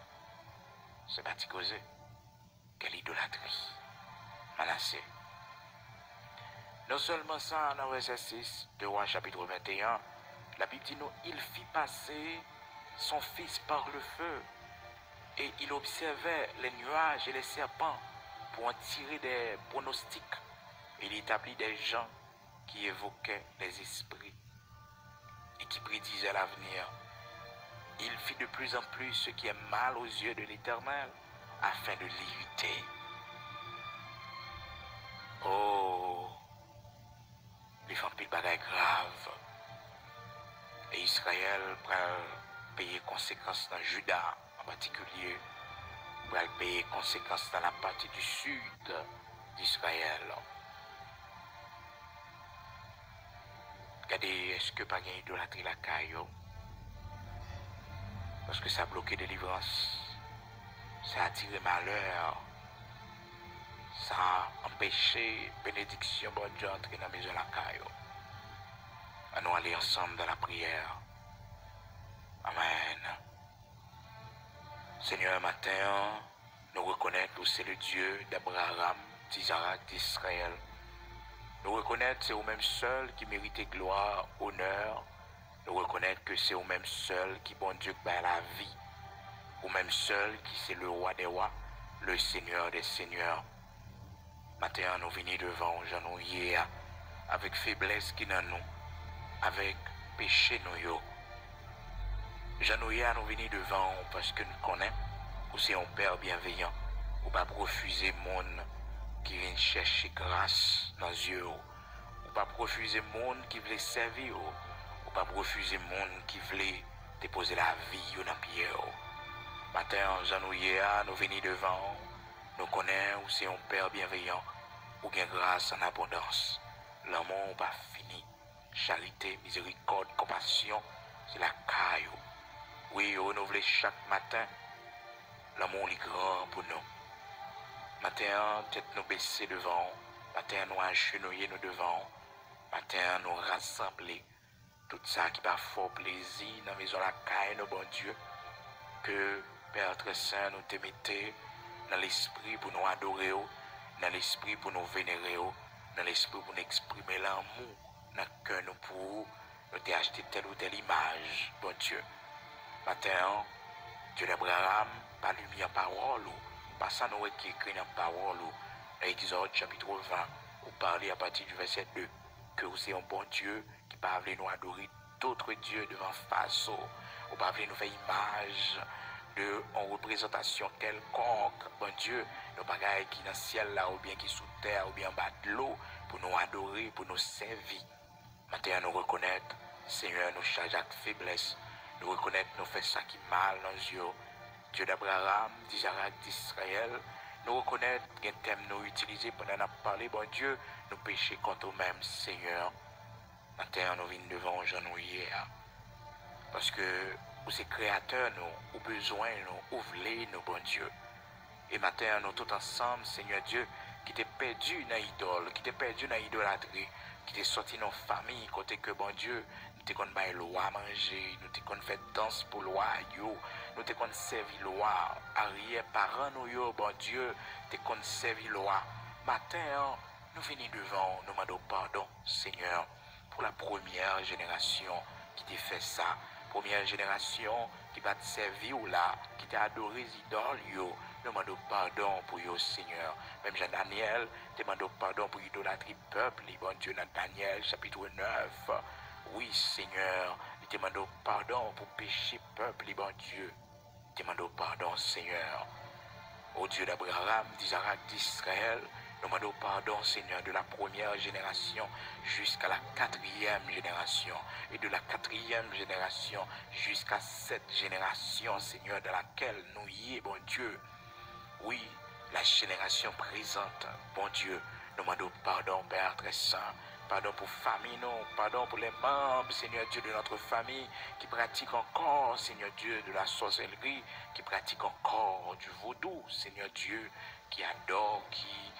C'est pas causé. Quelle idolâtrie. Manassé. Non seulement ça, dans verset 6 de Roi chapitre 21, la Bible dit nous, il fit passer son fils par le feu et il observait les nuages et les serpents pour en tirer des pronostics. Il établit des gens qui évoquaient les esprits et qui prédisaient l'avenir. Il fit de plus en plus ce qui est mal aux yeux de l'Éternel afin de l'irriter. Oh, il fait un petit bagage grave. Et Israël va payer conséquences dans Juda en particulier, va payer conséquences dans la partie du sud d'Israël. Regardez, est-ce que pas une idolâtrie la caillou? parce que ça a bloqué délivrance, ça a attiré malheur, ça a empêché bénédiction, bon Dieu, entrer dans la maison de la caillou. Allons aller ensemble dans la prière. Amen. Seigneur, matin, nous reconnaissons que c'est le Dieu d'Abraham, d'Isaac, d'Israël. Nous reconnaissons que c'est vous-même seul qui mérite gloire, honneur. Nous reconnaissons que c'est vous-même seul qui, bon Dieu, qui bat la vie. Vous-même seul qui c'est le roi des rois, le Seigneur des seigneurs. Matin, nous venons devant Jean hier avec faiblesse qui dans nous, avec péché nous. Jean hier, nous venons devant parce que nous connaissons que c'est un Père bienveillant. Ou pas refuser monde qui vient chercher grâce dans les yeux. Ou pas refuser monde qui veut servir. Ou pas refuser monde qui veut déposer la vie dans pied. Matin, Jean hier, nous venons devant. Nous connaissons que c'est un Père bienveillant. Ou bien grâce en abondance. L'amour n'est pas fini. Charité, miséricorde, compassion, c'est la caillou. Oui, renouveler chaque matin. L'amour est grand pour nous. Matin, tête nous baisser devant. Matin, nous agenouiller nous devant. Matin, nous rassembler. Tout ça qui va fort plaisir dans la maison de la caille, nos bon Dieu. Que Père très saint nous te mette dans l'esprit pour nous adorer, dans l'esprit pour nous vénérer, dans l'esprit pour nous exprimer l'amour, dans le cœur nous pour nous acheter telle ou telle image, bon Dieu. Matin, Dieu d'Abraham, pas lumière parole, pas ça nous qui écrit dans parole, dans Exode chapitre 20, ou parler à partir du verset 2, que vous êtes un bon Dieu qui parle nous adorer d'autres dieux devant face, ou pas nous faire image de en représentation quelconque, bon Dieu, nos bagailles qui dans le ciel là, ou bien qui sous terre, ou bien en bas de l'eau, pour nous adorer, pour nous servir. Maintenant, nous reconnaître, Seigneur, nous charge avec faiblesse. Nous reconnaître, nous faisons ça qui mal dans les yeux. Dieu d'Abraham, d'Isaac, d'Israël. Nous reconnaître qu'un thème nous utilisé pendant nous parler, bon Dieu, nous péchons contre nous-mêmes, Seigneur. Maintenant, nous venons devant Jean hier. Parce que vous êtes créateurs, nous, ou besoin, nous, ou voulez, nous, bon Dieu. Et maintenant, nous tous ensemble, Seigneur Dieu, qui t'es perdu dans l'idole, qui t'es perdu dans l'idolâtrie, qui t'es sorti dans la famille, côté que, bon Dieu, nous t'es qu'on baille loi à manger, nous t'es qu'on fait danse pour loi, yo, nous t'es qu'on servi loi, arrière parents, nous, yo, bon Dieu, t'es qu'on servi loi. Matin, nous venons devant, nous demandons pardon, Seigneur, pour la première génération qui t'a fait ça. Première génération qui va te servir ou là, qui t'a adoré les idoles, yo, nous demandons pardon pour yo, Seigneur. Même Jean-Daniel, demandons pardon pour l'idolâtrie peuple, bon Dieu, dans Daniel, chapitre 9. Oui, Seigneur, nous demandons pardon pour péché peuple, bon Dieu. Demandons pardon, Seigneur. Au Dieu d'Abraham, d'Isaac, d'Israël, nous demandons pardon, Seigneur, de la première génération jusqu'à la 4e génération. Et de la 4e génération jusqu'à cette génération, Seigneur, dans laquelle nous y est, bon Dieu. Oui, la génération présente, bon Dieu, nous demandons pardon, Père très saint. Pardon pour famille, non. Pardon pour les membres, Seigneur Dieu, de notre famille qui pratiquent encore, Seigneur Dieu, de la sorcellerie, qui pratiquent encore du vaudou, Seigneur Dieu, qui adore, qui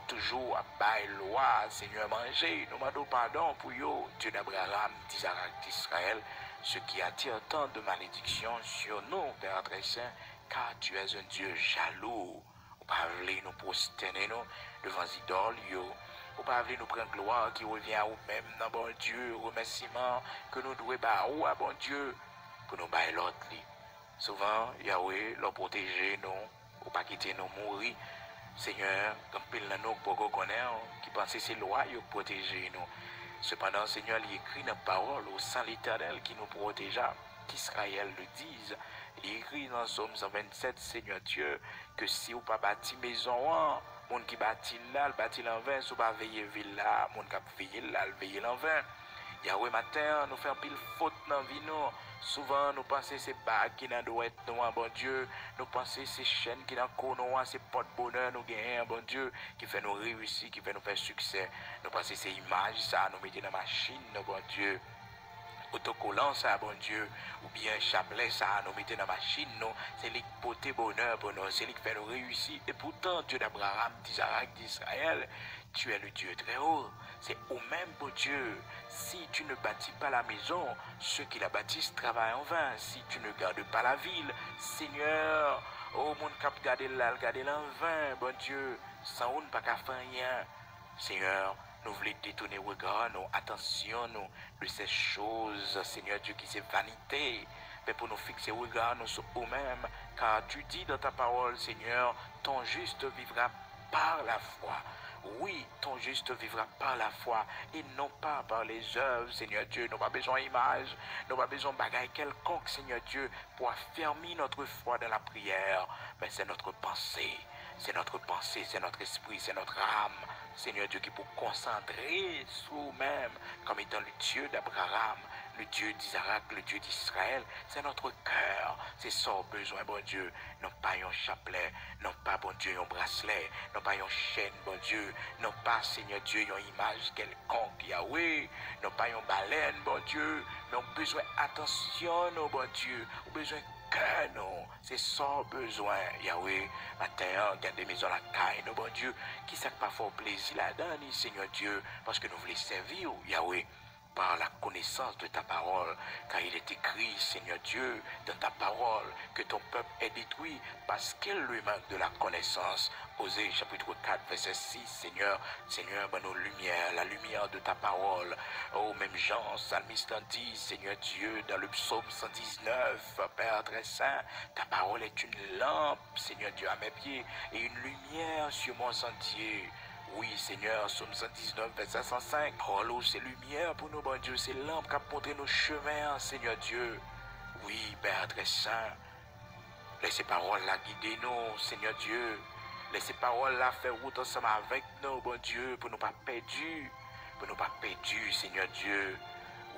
toujours à bail loi, Seigneur, manger. Nous demandons pardon pour eux, Dieu d'Abraham, d'Isaac, d'Israël, ce qui attire tant de malédictions sur nous, Père très saint, car tu es un Dieu jaloux. Ou pas voulez nous prosterner nous devant les idoles, ou pas voulez nous prendre gloire qui revient à nous-mêmes, dans bon Dieu, remerciement que nous devons à bon Dieu, pour nous bailler l'autre. Souvent, Yahweh, leur protéger nous, ou pas quitter nous mourir. Seigneur, comme pile dans nous pour qu'on connaisse, qui pense que c'est loi qui protéger nous. Cependant, Seigneur, il écrit dans la parole au Saint l'Éternel qui nous protégea, qu'Israël le dise. Il écrit dans Somme 127, Seigneur Dieu, que si vous pas bâti maison, monde qui bâtit là, le bâtit en vain, si vous pas veiller ville là, monde qui veiller là, le veiller en vain. Yahweh matin, nous faisons pile faute dans la vie nous. Souvent, nous pensons ces bagues qui dans doit être nous, bon Dieu. Nous pensons ces chaînes qui dans le nous, ces porte-bonheur nous gagnent, bon Dieu, qui fait nous réussir, qui fait nous faire succès. Nous pensons ces images, ça, nous mettons dans la machine, bon Dieu. autocollant ça, bon Dieu, ou bien chapelet ça, nous mettons dans la machine, nous, c'est lui qui porte bonheur pour nous, c'est lui qui fait nous réussir. Et pourtant, Dieu d'Abraham, d'Isaac, d'Israël, tu es le Dieu très haut. C'est au même, bon Dieu, si tu ne bâtis pas la maison, ceux qui la bâtissent travaillent en vain. Si tu ne gardes pas la ville, Seigneur, oh mon cap, gardez-la en vain, bon Dieu, sans on ne pas qu'à faire rien. Seigneur, nous voulons détourner regard, nous, attention, nous, de ces choses, Seigneur Dieu, qui c'est vanité, mais pour nous fixer regard, nous sur nous-mêmes, car tu dis dans ta parole, Seigneur, ton juste vivra par la foi. Oui, ton juste vivra par la foi et non pas par les œuvres, Seigneur Dieu. Nous n'avons pas besoin d'image, nous n'avons pas besoin de bagaille quelconque, Seigneur Dieu, pour affermir notre foi dans la prière. Mais c'est notre pensée, c'est notre esprit, c'est notre âme, Seigneur Dieu, qui pour concentrer sur nous-mêmes comme étant le Dieu d'Abraham, le Dieu d'Isaac, le Dieu d'Israël, c'est notre cœur, c'est ça besoin, bon Dieu, non pas un chapelet, non pas, bon Dieu, un bracelet, non pas une chaîne, bon Dieu, non pas, Seigneur Dieu, une image quelconque, Yahweh, non pas une baleine, bon Dieu, mais on a besoin attention, non, bon Dieu, on a besoin cœur, non, c'est ça besoin, Yahweh, matin, regardez maison la caille, non, bon Dieu, qui s'est pas fort plaisir là-dedans, Seigneur Dieu, parce que nous voulons servir, Yahweh, par la connaissance de ta parole, car il est écrit, Seigneur Dieu, dans ta parole, que ton peuple est détruit parce qu'il lui manque de la connaissance. Osée, chapitre 4, verset 6, Seigneur, ben nos lumières, la lumière de ta parole. Oh, même Jean, psalmiste en dit, Seigneur Dieu, dans le psaume 119, Père très saint, ta parole est une lampe, Seigneur Dieu, à mes pieds, et une lumière sur mon sentier. Oui, Seigneur, Psaume 119, verset 105. Oh, c'est lumière pour nous, bon Dieu. C'est lampe qui a montré nos chemins, Seigneur Dieu. Oui, Père très saint. Laissez paroles-là guider nous, Seigneur Dieu. Laissez paroles-là faire route ensemble avec nous, bon Dieu, pour ne pas perdus. Pour ne pas perdus, Seigneur Dieu.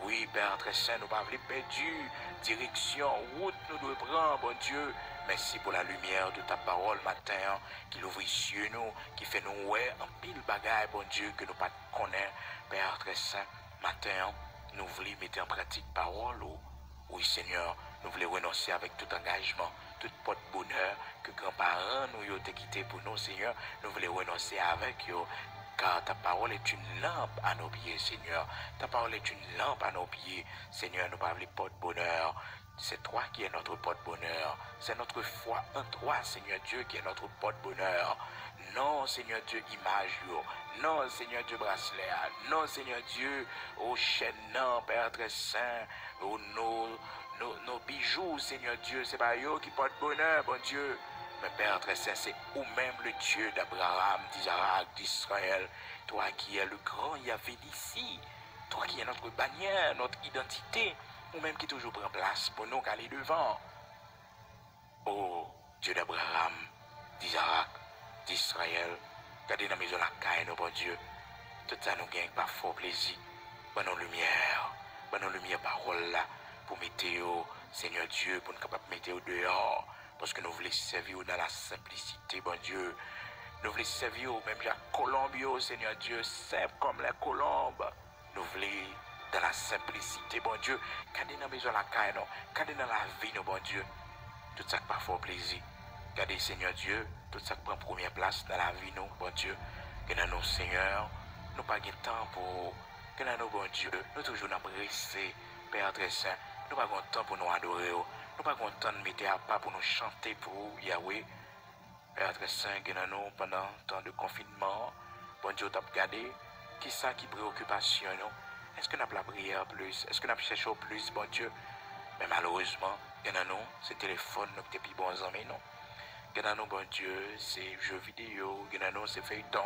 Oui, Père très saint, nous pas perdus. Direction, route, nous devons prendre, bon Dieu. Merci pour la lumière de ta parole matin, qui l'ouvre sur nous, qui fait nous ouais en pile bagaille, bon Dieu, que nous pas connaissons. Père très saint, matin, nous voulons mettre en pratique parole. Oui, Seigneur, nous voulons renoncer avec tout engagement, toute porte bonheur que grands-parents nous ont quitté pour nous, Seigneur. Nous voulons renoncer avec eux. Car ta parole est une lampe à nos pieds, Seigneur. Ta parole est une lampe à nos pieds. Seigneur, nous parlons porte-bonheur. C'est toi qui es notre porte-bonheur. C'est notre foi en toi, Seigneur Dieu, qui est notre porte-bonheur. Non, Seigneur Dieu, image. Non, Seigneur Dieu, bracelet. Non, Seigneur Dieu, ô chaîne, non, Père très saint. Oh, nos bijoux, Seigneur Dieu, c'est pas eux qui portent bonheur, bon Dieu. Mais Père très saint, c'est ou même le Dieu d'Abraham, d'Isaac, d'Israël. Toi qui es le grand Yahvé d'ici. Toi qui es notre bannière, notre identité. Ou même qui toujours prend place pour nous aller devant. Oh, Dieu d'Abraham, d'Isaac, d'Israël. Gardez dans la maison la caille, nos bon Dieu. Tout ça nous gagne pas fort plaisir. Bonne lumière. Bonne lumière parole là. Pour mettre, Seigneur Dieu, pour nous capable de mettre au dehors. Parce que nous voulons servir dans la simplicité, bon Dieu. Nous voulons servir même la colombe, Seigneur Dieu, simple comme la colombe. Nous voulons dans la simplicité, bon Dieu. Gardez dans la maison la caille, non. Gardez dans la vie, non, bon Dieu. Tout ça qui pas fort plaisir. Gardez, Seigneur Dieu, tout ça qui prend première place dans la vie, non, bon Dieu. Que dans nos Seigneur, nous pas de temps pour. Que dans nos, bon Dieu, nous toujours nous presser, Père très saint. Nous pas de temps pour nous adorer. Nous pas de temps de mettre à part pour nous chanter pour Yahweh. Père très saint, que dans nous, pendant le temps de confinement, bon Dieu, t'as regardé. Qui ça qui préoccupation, non? Est-ce que nous avons la prière plus? Est-ce que nous avons cherché plus, bon Dieu? Mais malheureusement, il y en a nous, c'est téléphone, nous sommes plus bons amis, non? Il y en a nous, bon Dieu, c'est jeux vidéo, il y en a nous, c'est feuilleton,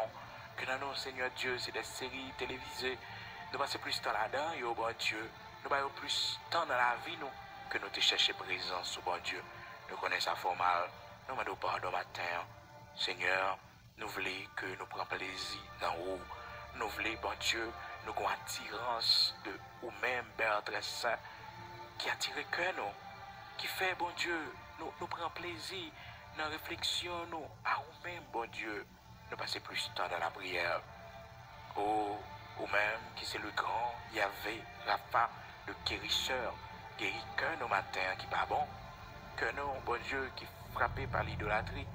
il y en a nous, Seigneur Dieu, c'est des séries télévisées. Nous passons plus de temps là-dedans, yo, bon Dieu. Nous avons plus de temps dans la vie, nous, que nous te chercher présence, bon Dieu. Nous connaissons ça formal, nous demandons pardon matin. Seigneur, nous voulons que nous prenions plaisir dans haut. Nous voulons, bon Dieu, nous avons attirance de ou-même, Père très saint, qui attire le cœur, nous, qui fait, bon Dieu, nous prenons plaisir dans la réflexion, nous, à nous-mêmes, bon Dieu, nous passer plus de temps dans la prière. Oh, ou même, qui c'est le grand Yahvé, Rapha, le guérisseur, guérit que nos matins qui pas bon, que nous, bon Dieu, qui frappés par l'idolâtrie,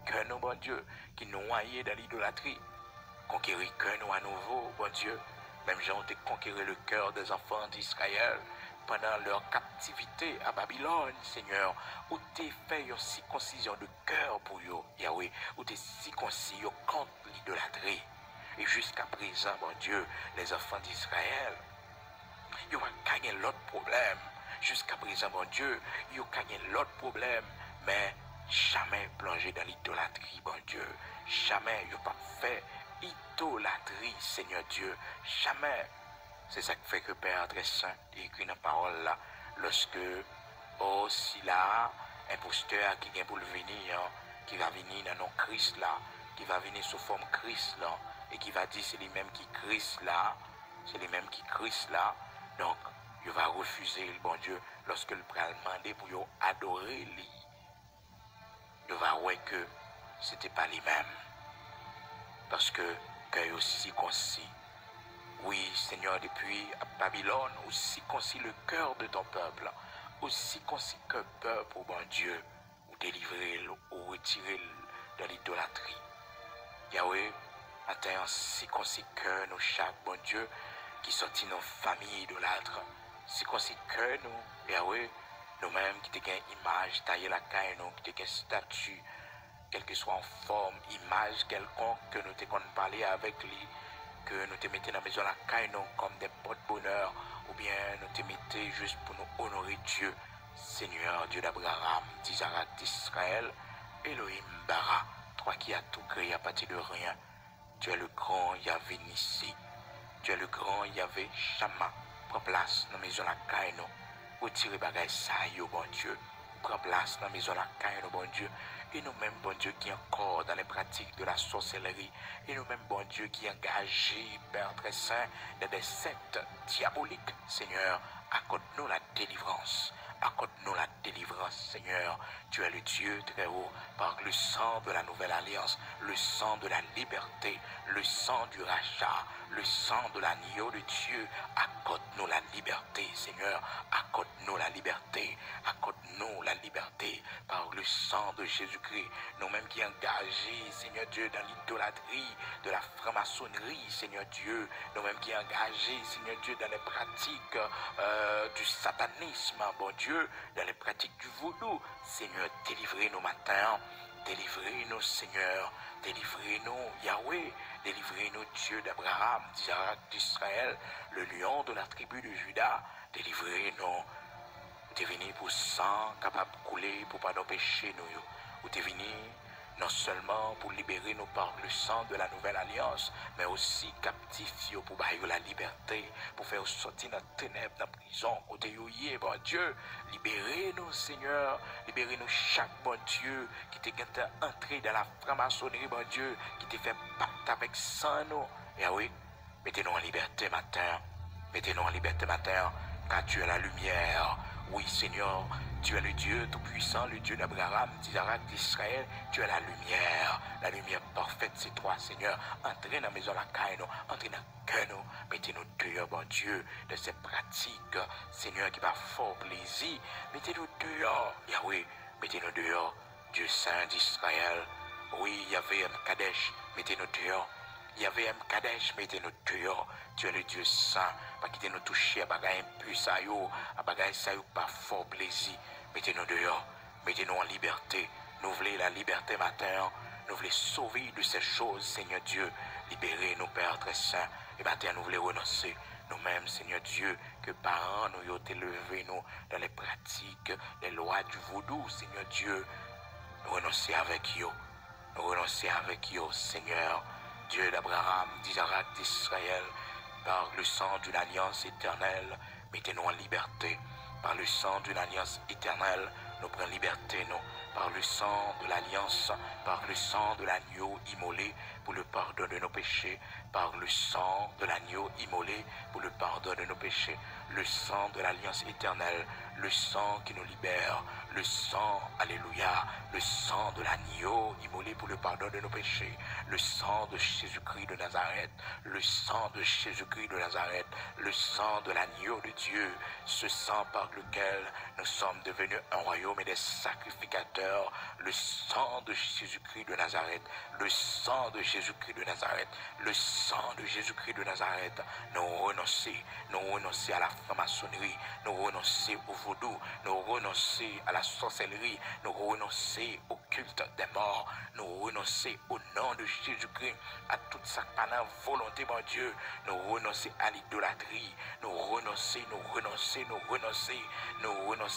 que nous, bon Dieu, qui nous noyés dans l'idolâtrie, conquérir que nous à nouveau, bon Dieu, même gens ont conquérir le cœur des enfants d'Israël pendant leur captivité à Babylone, Seigneur, où tu fait une circoncision de cœur pour eux, Yahweh, où tu circoncis contre l'idolâtrie. Et jusqu'à présent, bon Dieu, les enfants d'Israël, ils ont gagné l'autre problème. Jusqu'à présent, mon Dieu, ils ont gagné l'autre problème, mais jamais plongé dans l'idolâtrie, bon Dieu. Jamais ils n'ont pas fait idolâtrie, Seigneur Dieu. Jamais. C'est ça qui fait que Père très saint écrit dans la parole là, lorsque, oh, si là, imposteur qui vient pour le venir, qui va venir dans nos Christ là, qui va venir sous forme Christ là, et qui va dire c'est les mêmes qui Christ là, c'est les mêmes qui Christ là, donc il va refuser le bon Dieu lorsque le pral demander pour yo adorer lui. Il va voir que c'était pas les mêmes. Parce que cœur aussi concis. Oui, Seigneur, depuis Babylone, aussi concis le cœur de ton peuple, aussi concis que le peuple, oh bon Dieu, ou délivrer ou retirer de l'idolâtrie. Yahweh, matin, si concis que nous, chaque bon Dieu, qui sortit nos familles idolâtres, si concis que nous, Yahweh, nous-mêmes qui te gagnent image, tailler la caille, nous, qui te gagnent statut, quelle que soit en forme, image quelconque, que nous te parler avec lui, que nous te mettions dans la maison la caille, non, comme des porte-bonheur, ou bien nous te mettions juste pour nous honorer Dieu, Seigneur, Dieu d'Abraham, d'Isaac, d'Israël, Elohim, Bara, toi qui as tout créé à partir de rien. Tu es le grand Yahvé Nissi, tu es le grand Yahvé Shama, prends place dans la maison la caille, non, retire bagay ça, yo, bon Dieu, prends place dans la maison la caille, non, bon Dieu, et nous-mêmes, bon Dieu, qui encore dans les pratiques de la sorcellerie, et nous-mêmes, bon Dieu, qui engagés, Père très saint, dans des sectes diaboliques, Seigneur, accorde-nous la délivrance. Accorde-nous la délivrance, Seigneur. Tu es le Dieu très haut, par le sang de la nouvelle alliance, le sang de la liberté, le sang du rachat, le sang de l'agneau de Dieu. Accorde-nous la liberté, Seigneur. Accorde-nous la liberté. Accorde-nous la liberté par le sang de Jésus-Christ. Nous-mêmes qui engagés, Seigneur Dieu, dans l'idolâtrie, de la franc-maçonnerie, Seigneur Dieu. Nous-mêmes qui engagés, Seigneur Dieu, dans les pratiques du satanisme, bon Dieu, dans les pratiques du vaudou. Seigneur, délivrez-nous matin. Délivrez-nous, Seigneur. Délivrez-nous, Yahweh. Délivrez-nous, Dieu d'Abraham, d'Isaac, d'Israël, le lion de la tribu de Juda. Délivrez-nous. Vous êtes venu pour sang capable de couler pour pas nous pécher nous. Vous êtes venu non seulement pour libérer nous par le sang de la nouvelle alliance, mais aussi captifs pour bailler la liberté, pour faire sortir dans les ténèbres, dans la prison, côté yoyé, bon Dieu. Libérez-nous, Seigneur. Libérez-nous chaque bon Dieu qui t'est entré dans la franc-maçonnerie, bon Dieu, qui t'a fait pacte avec sang, nous. Et oui, mettez-nous en liberté matin. Mettez-nous en liberté matin, car tu es la lumière. Oui, Seigneur, tu es le Dieu tout-puissant, le Dieu d'Abraham, d'Isaac, d'Israël. Tu es la lumière parfaite, c'est toi, Seigneur. Entrez dans la maison la caille, entrez dans le cœur, mettez-nous dehors, bon Dieu, de ces pratiques, Seigneur, qui va fort plaisir. Mettez-nous dehors, Yahweh, mettez-nous dehors, Dieu saint d'Israël. Oui, Yahvé Kadesh, mettez-nous dehors. Yahvé Kadesh, mettez-nous dehors. Tu es le Dieu saint. Pas quitter nous toucher à bagaille impur, à bagaille ça, pas fort plaisir. Mettez-nous dehors. Mettez-nous en liberté. Nous voulons la liberté matin. Nous voulons sauver de ces choses, Seigneur Dieu. Libérez nos Pères très saints. Et matin, nous voulons renoncer. Nous-mêmes, Seigneur Dieu, que parents nous ont élevé nous dans les pratiques, les lois du vaudou, Seigneur Dieu. Nous renoncer avec eux. Nous renoncer avec eux, Seigneur. Dieu d'Abraham, d'Isaac, d'Israël, par le sang d'une alliance éternelle, mettez-nous en liberté. Par le sang d'une alliance éternelle, nous prenons liberté, nous. par le sang de l'alliance, par le sang de l'agneau immolé pour le pardon de nos péchés, par le sang de l'agneau immolé pour le pardon de nos péchés, le sang de l'alliance éternelle, le sang qui nous libère, le sang, alléluia, le sang de l'agneau immolé pour le pardon de nos péchés, le sang de Jésus-Christ de Nazareth, le sang de Jésus-Christ de Nazareth, le sang de l'agneau de Dieu, ce sang par lequel nous sommes devenus un royaume et des sacrificateurs, le sang de Jésus-Christ de Nazareth, le sang de Jésus-Christ de Nazareth, le sang de Jésus-Christ de Nazareth, nous renoncer à la franc-maçonnerie, nous renoncer au vaudou, nous renoncer à la sorcellerie, nous renoncer au culte des morts, nous renoncer au nom de Jésus-Christ à toute sa volonté, mon Dieu, nous renoncer à l'idolâtrie, nous renoncer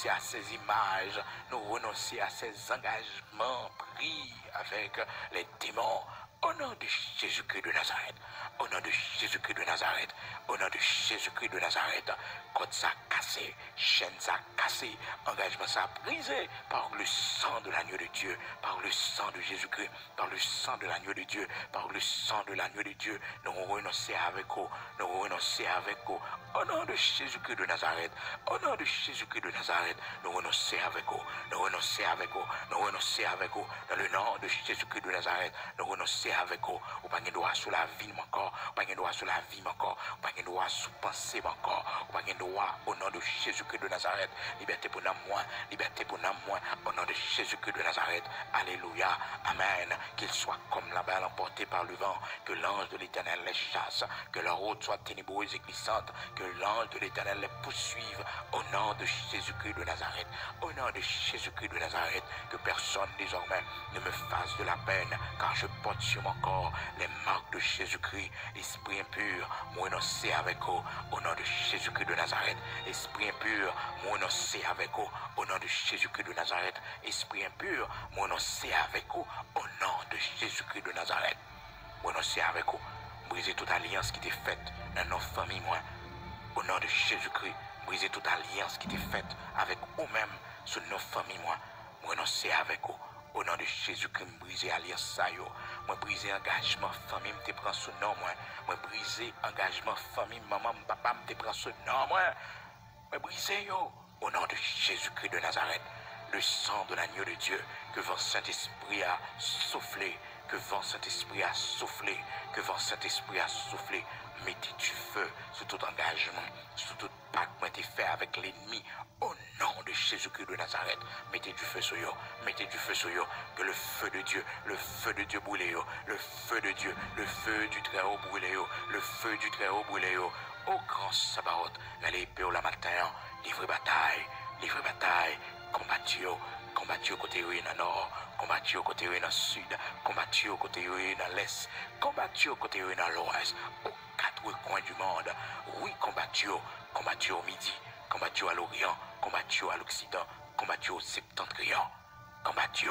à ces images, nous renoncer à ces engagements pris avec les démons. Au nom de Jésus-Christ de Nazareth, au nom de Jésus-Christ de Nazareth, au nom de Jésus-Christ de Nazareth, code ça cassé, chaîne ça cassé, engagement ça brisé par le sang de l'agneau de Dieu, par le sang de Jésus-Christ, par le sang de l'agneau de Dieu, par le sang de l'agneau de Dieu, nous renoncer avec vous, nous renoncer avec vous, au nom de Jésus-Christ de Nazareth, au nom de Jésus-Christ de Nazareth, nous renoncer avec vous, nous renoncer avec vous, nous renoncer avec vous, dans le nom de Jésus-Christ de Nazareth, nous renoncer avec vous, ou pas de droit sur la vie encore, pas de droit sur la vie encore, pas de droit sur pensée encore, pas de droit au nom de Jésus-Christ de Nazareth, liberté pour nous, liberté pour nous, au nom de Jésus-Christ de Nazareth, alléluia, amen, qu'il soit comme la balle emportée par le vent, que l'ange de l'Éternel les chasse, que leur route soit ténébreuse et glissante, que l'ange de l'Éternel les poursuive, au nom de Jésus-Christ de Nazareth, au nom de Jésus-Christ de Nazareth, que personne désormais ne me fasse de la peine, car je porte sur mon corps les marques de Jésus-Christ. Esprit impur, moi renoncer avec vous, au nom de Jésus-Christ de Nazareth. Esprit impur, moi renoncer avec vous, au nom de Jésus-Christ de Nazareth. Esprit impur, moi renoncer avec vous, au nom de Jésus-Christ de Nazareth. Moi renoncer avec vous, briser toute alliance qui était faite dans nos familles, moi, au nom de Jésus-Christ. Briser toute alliance qui était faite avec vous-même sur nos familles, moi renoncer avec vous. Au nom de Jésus-Christ, me briser alliance ça yo. Moi briser engagement famille, me te prend ce nom moi. Moi briser engagement famille, maman, papa, me te prend ce nom moi. Moi briser yo. Au nom de Jésus-Christ de Nazareth, le sang de l'agneau de Dieu, que votre Saint-Esprit a soufflé, que votre Saint-Esprit a soufflé, que votre Saint-Esprit a soufflé. Mettez du feu sur tout engagement, sur tout pacte qui a été fait avec l'ennemi. Au nom de Jésus-Christ de Nazareth, mettez du feu sur eux, mettez du feu sur eux, que le feu de Dieu brûle eux, le feu de Dieu, le feu du Très-Haut brûle eux, le feu du Très-Haut brûle eux. Au grand Sabaoth, allez épée au la matin, livrez bataille, combattu au côté dans le nord, combattu au côté dans le sud, combattu au côté dans l'est, combattu au côté dans l'ouest, aux quatre coins du monde. Oui, combattu au midi, combattu à l'orient, combattu à l'occident, combattu au septentrion, combattu,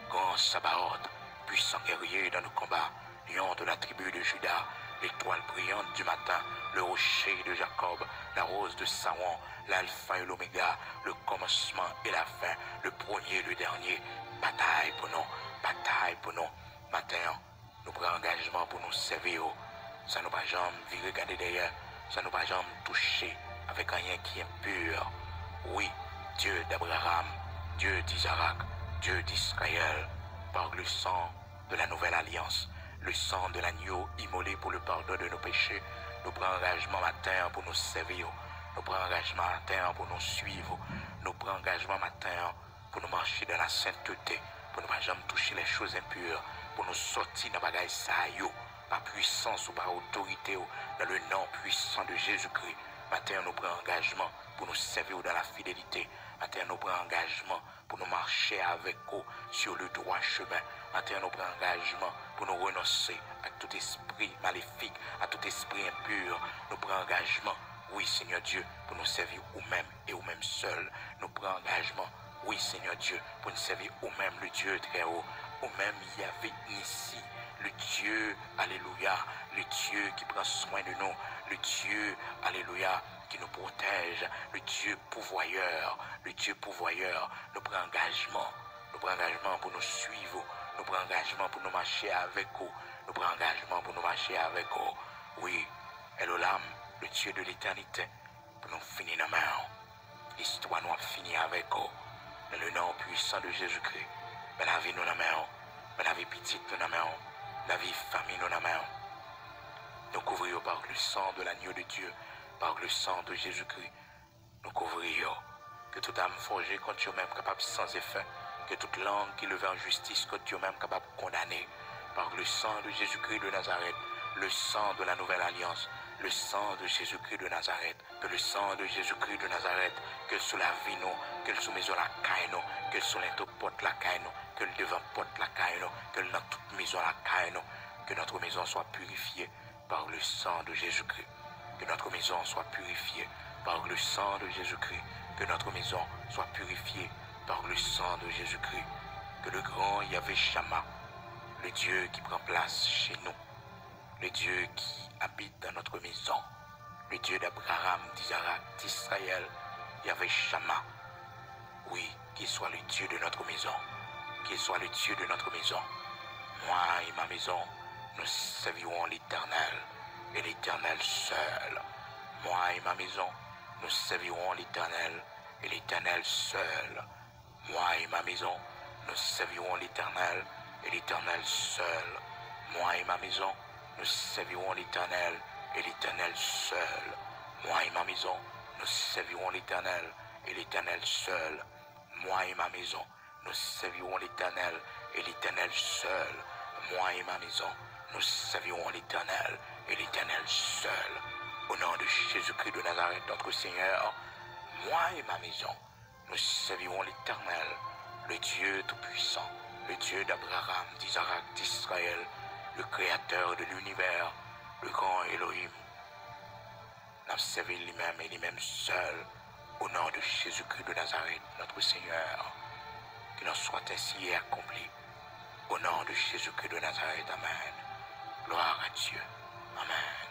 grand Sabaoth, puissant guerrier dans nos combats, lion de la tribu de Juda, l'étoile brillante du matin, le rocher de Jacob, la rose de Saron, l'alpha et l'oméga, le commencement et la fin, le premier et le dernier. Bataille pour nous. Matin, nous prenons engagement pour nous servir. Ça nous va jamais regarder derrière, ça nous va jamais toucher avec rien qui est impur. Oui, Dieu d'Abraham, Dieu d'Isaac, Dieu d'Israël, par le sang de la nouvelle alliance, le sang de l'agneau immolé pour le pardon de nos péchés, nous prenons engagement matin pour nous servir, nous prenons engagement matin pour nous suivre, nous prenons engagement matin pour nous marcher dans la sainteté, pour ne pas jamais toucher les choses impures, pour nous sortir dans bagaille ça par puissance ou par autorité, dans le nom puissant de Jésus-Christ. Matin, nous prenons engagement pour nous servir dans la fidélité. Matin, nous prenons engagement pour nous marcher avec vous sur le droit chemin. Matin, nous prenons engagement pour nous renoncer à tout esprit maléfique, à tout esprit impur. Nous prenons engagement, oui Seigneur Dieu, pour nous servir nous-mêmes et nous-mêmes seuls. Nous prenons engagement, oui Seigneur Dieu, pour nous servir nous-mêmes, le Dieu très haut. Nous-mêmes, Yahvé ici, le Dieu, alléluia, le Dieu qui prend soin de nous, le Dieu, alléluia, qui nous protège, le Dieu pourvoyeur, nous prend engagement. Nous prenons engagement pour nous suivre, nous prenons engagement pour nous marcher avec vous, nous prenons engagement pour nous marcher avec vous. Oui, Elohim, le Dieu de l'éternité, pour nous finir dans la main. L'histoire nous a fini avec vous. Dans le nom puissant de Jésus-Christ, mais la vie nous dans la main, mais la vie petite nous dans la main, la vie famille nous dans la main. Nous couvrirons par le sang de l'agneau de Dieu, par le sang de Jésus-Christ. Nous couvrirons que toute âme forgée contre eux-mêmes capable sans effet, que toute langue qui levait en justice contre eux-mêmes capable de condamner, par le sang de Jésus-Christ de Nazareth, le sang de la nouvelle alliance, le sang de Jésus-Christ de Nazareth, que le sang de Jésus-Christ de Nazareth, que sous la vie nous, que sous maison la caille nous, que sous l'interporte la caille nous, que le devant porte la caille nous, que dans toute maison la caille nous, que notre maison soit purifiée par le sang de Jésus-Christ, que notre maison soit purifiée par le sang de Jésus-Christ, que notre maison soit purifiée par le sang de Jésus-Christ, que le grand Yahvé Shammah, le Dieu qui prend place chez nous, le Dieu qui habite dans notre maison, le Dieu d'Abraham, d'Isaac, d'Israël, Yahvé Shammah, oui, qu'il soit le Dieu de notre maison, qu'il soit le Dieu de notre maison. Moi et ma maison, nous servirons l'Éternel et l'Éternel seul. Moi et ma maison, nous servirons l'Éternel et l'Éternel seul. Moi et ma maison, nous servirons l'Éternel et l'Éternel seul. Moi et ma maison, nous servirons l'Éternel et l'Éternel seul. Moi et ma maison, nous servirons l'Éternel et l'Éternel seul. Moi et ma maison, nous servirons l'Éternel et l'Éternel seul. Moi et ma maison, nous servirons l'Éternel et l'Éternel seul. Au nom de Jésus-Christ de Nazareth, notre Seigneur, moi et ma maison, nous servirons l'Éternel, le Dieu Tout-Puissant, le Dieu d'Abraham, d'Isaac, d'Israël, le Créateur de l'univers, le grand Elohim. Nous servons lui-même et lui-même seul, au nom de Jésus-Christ de Nazareth, notre Seigneur, qu'il en soit ainsi accompli. Au nom de Jésus-Christ de Nazareth, Amen. Gloire à Dieu. Amen.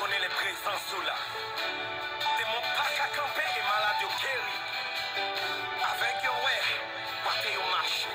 connais les présences là. T'es mon pack à camper et malade au Kelly. Avec yo ouais, pâté au marché.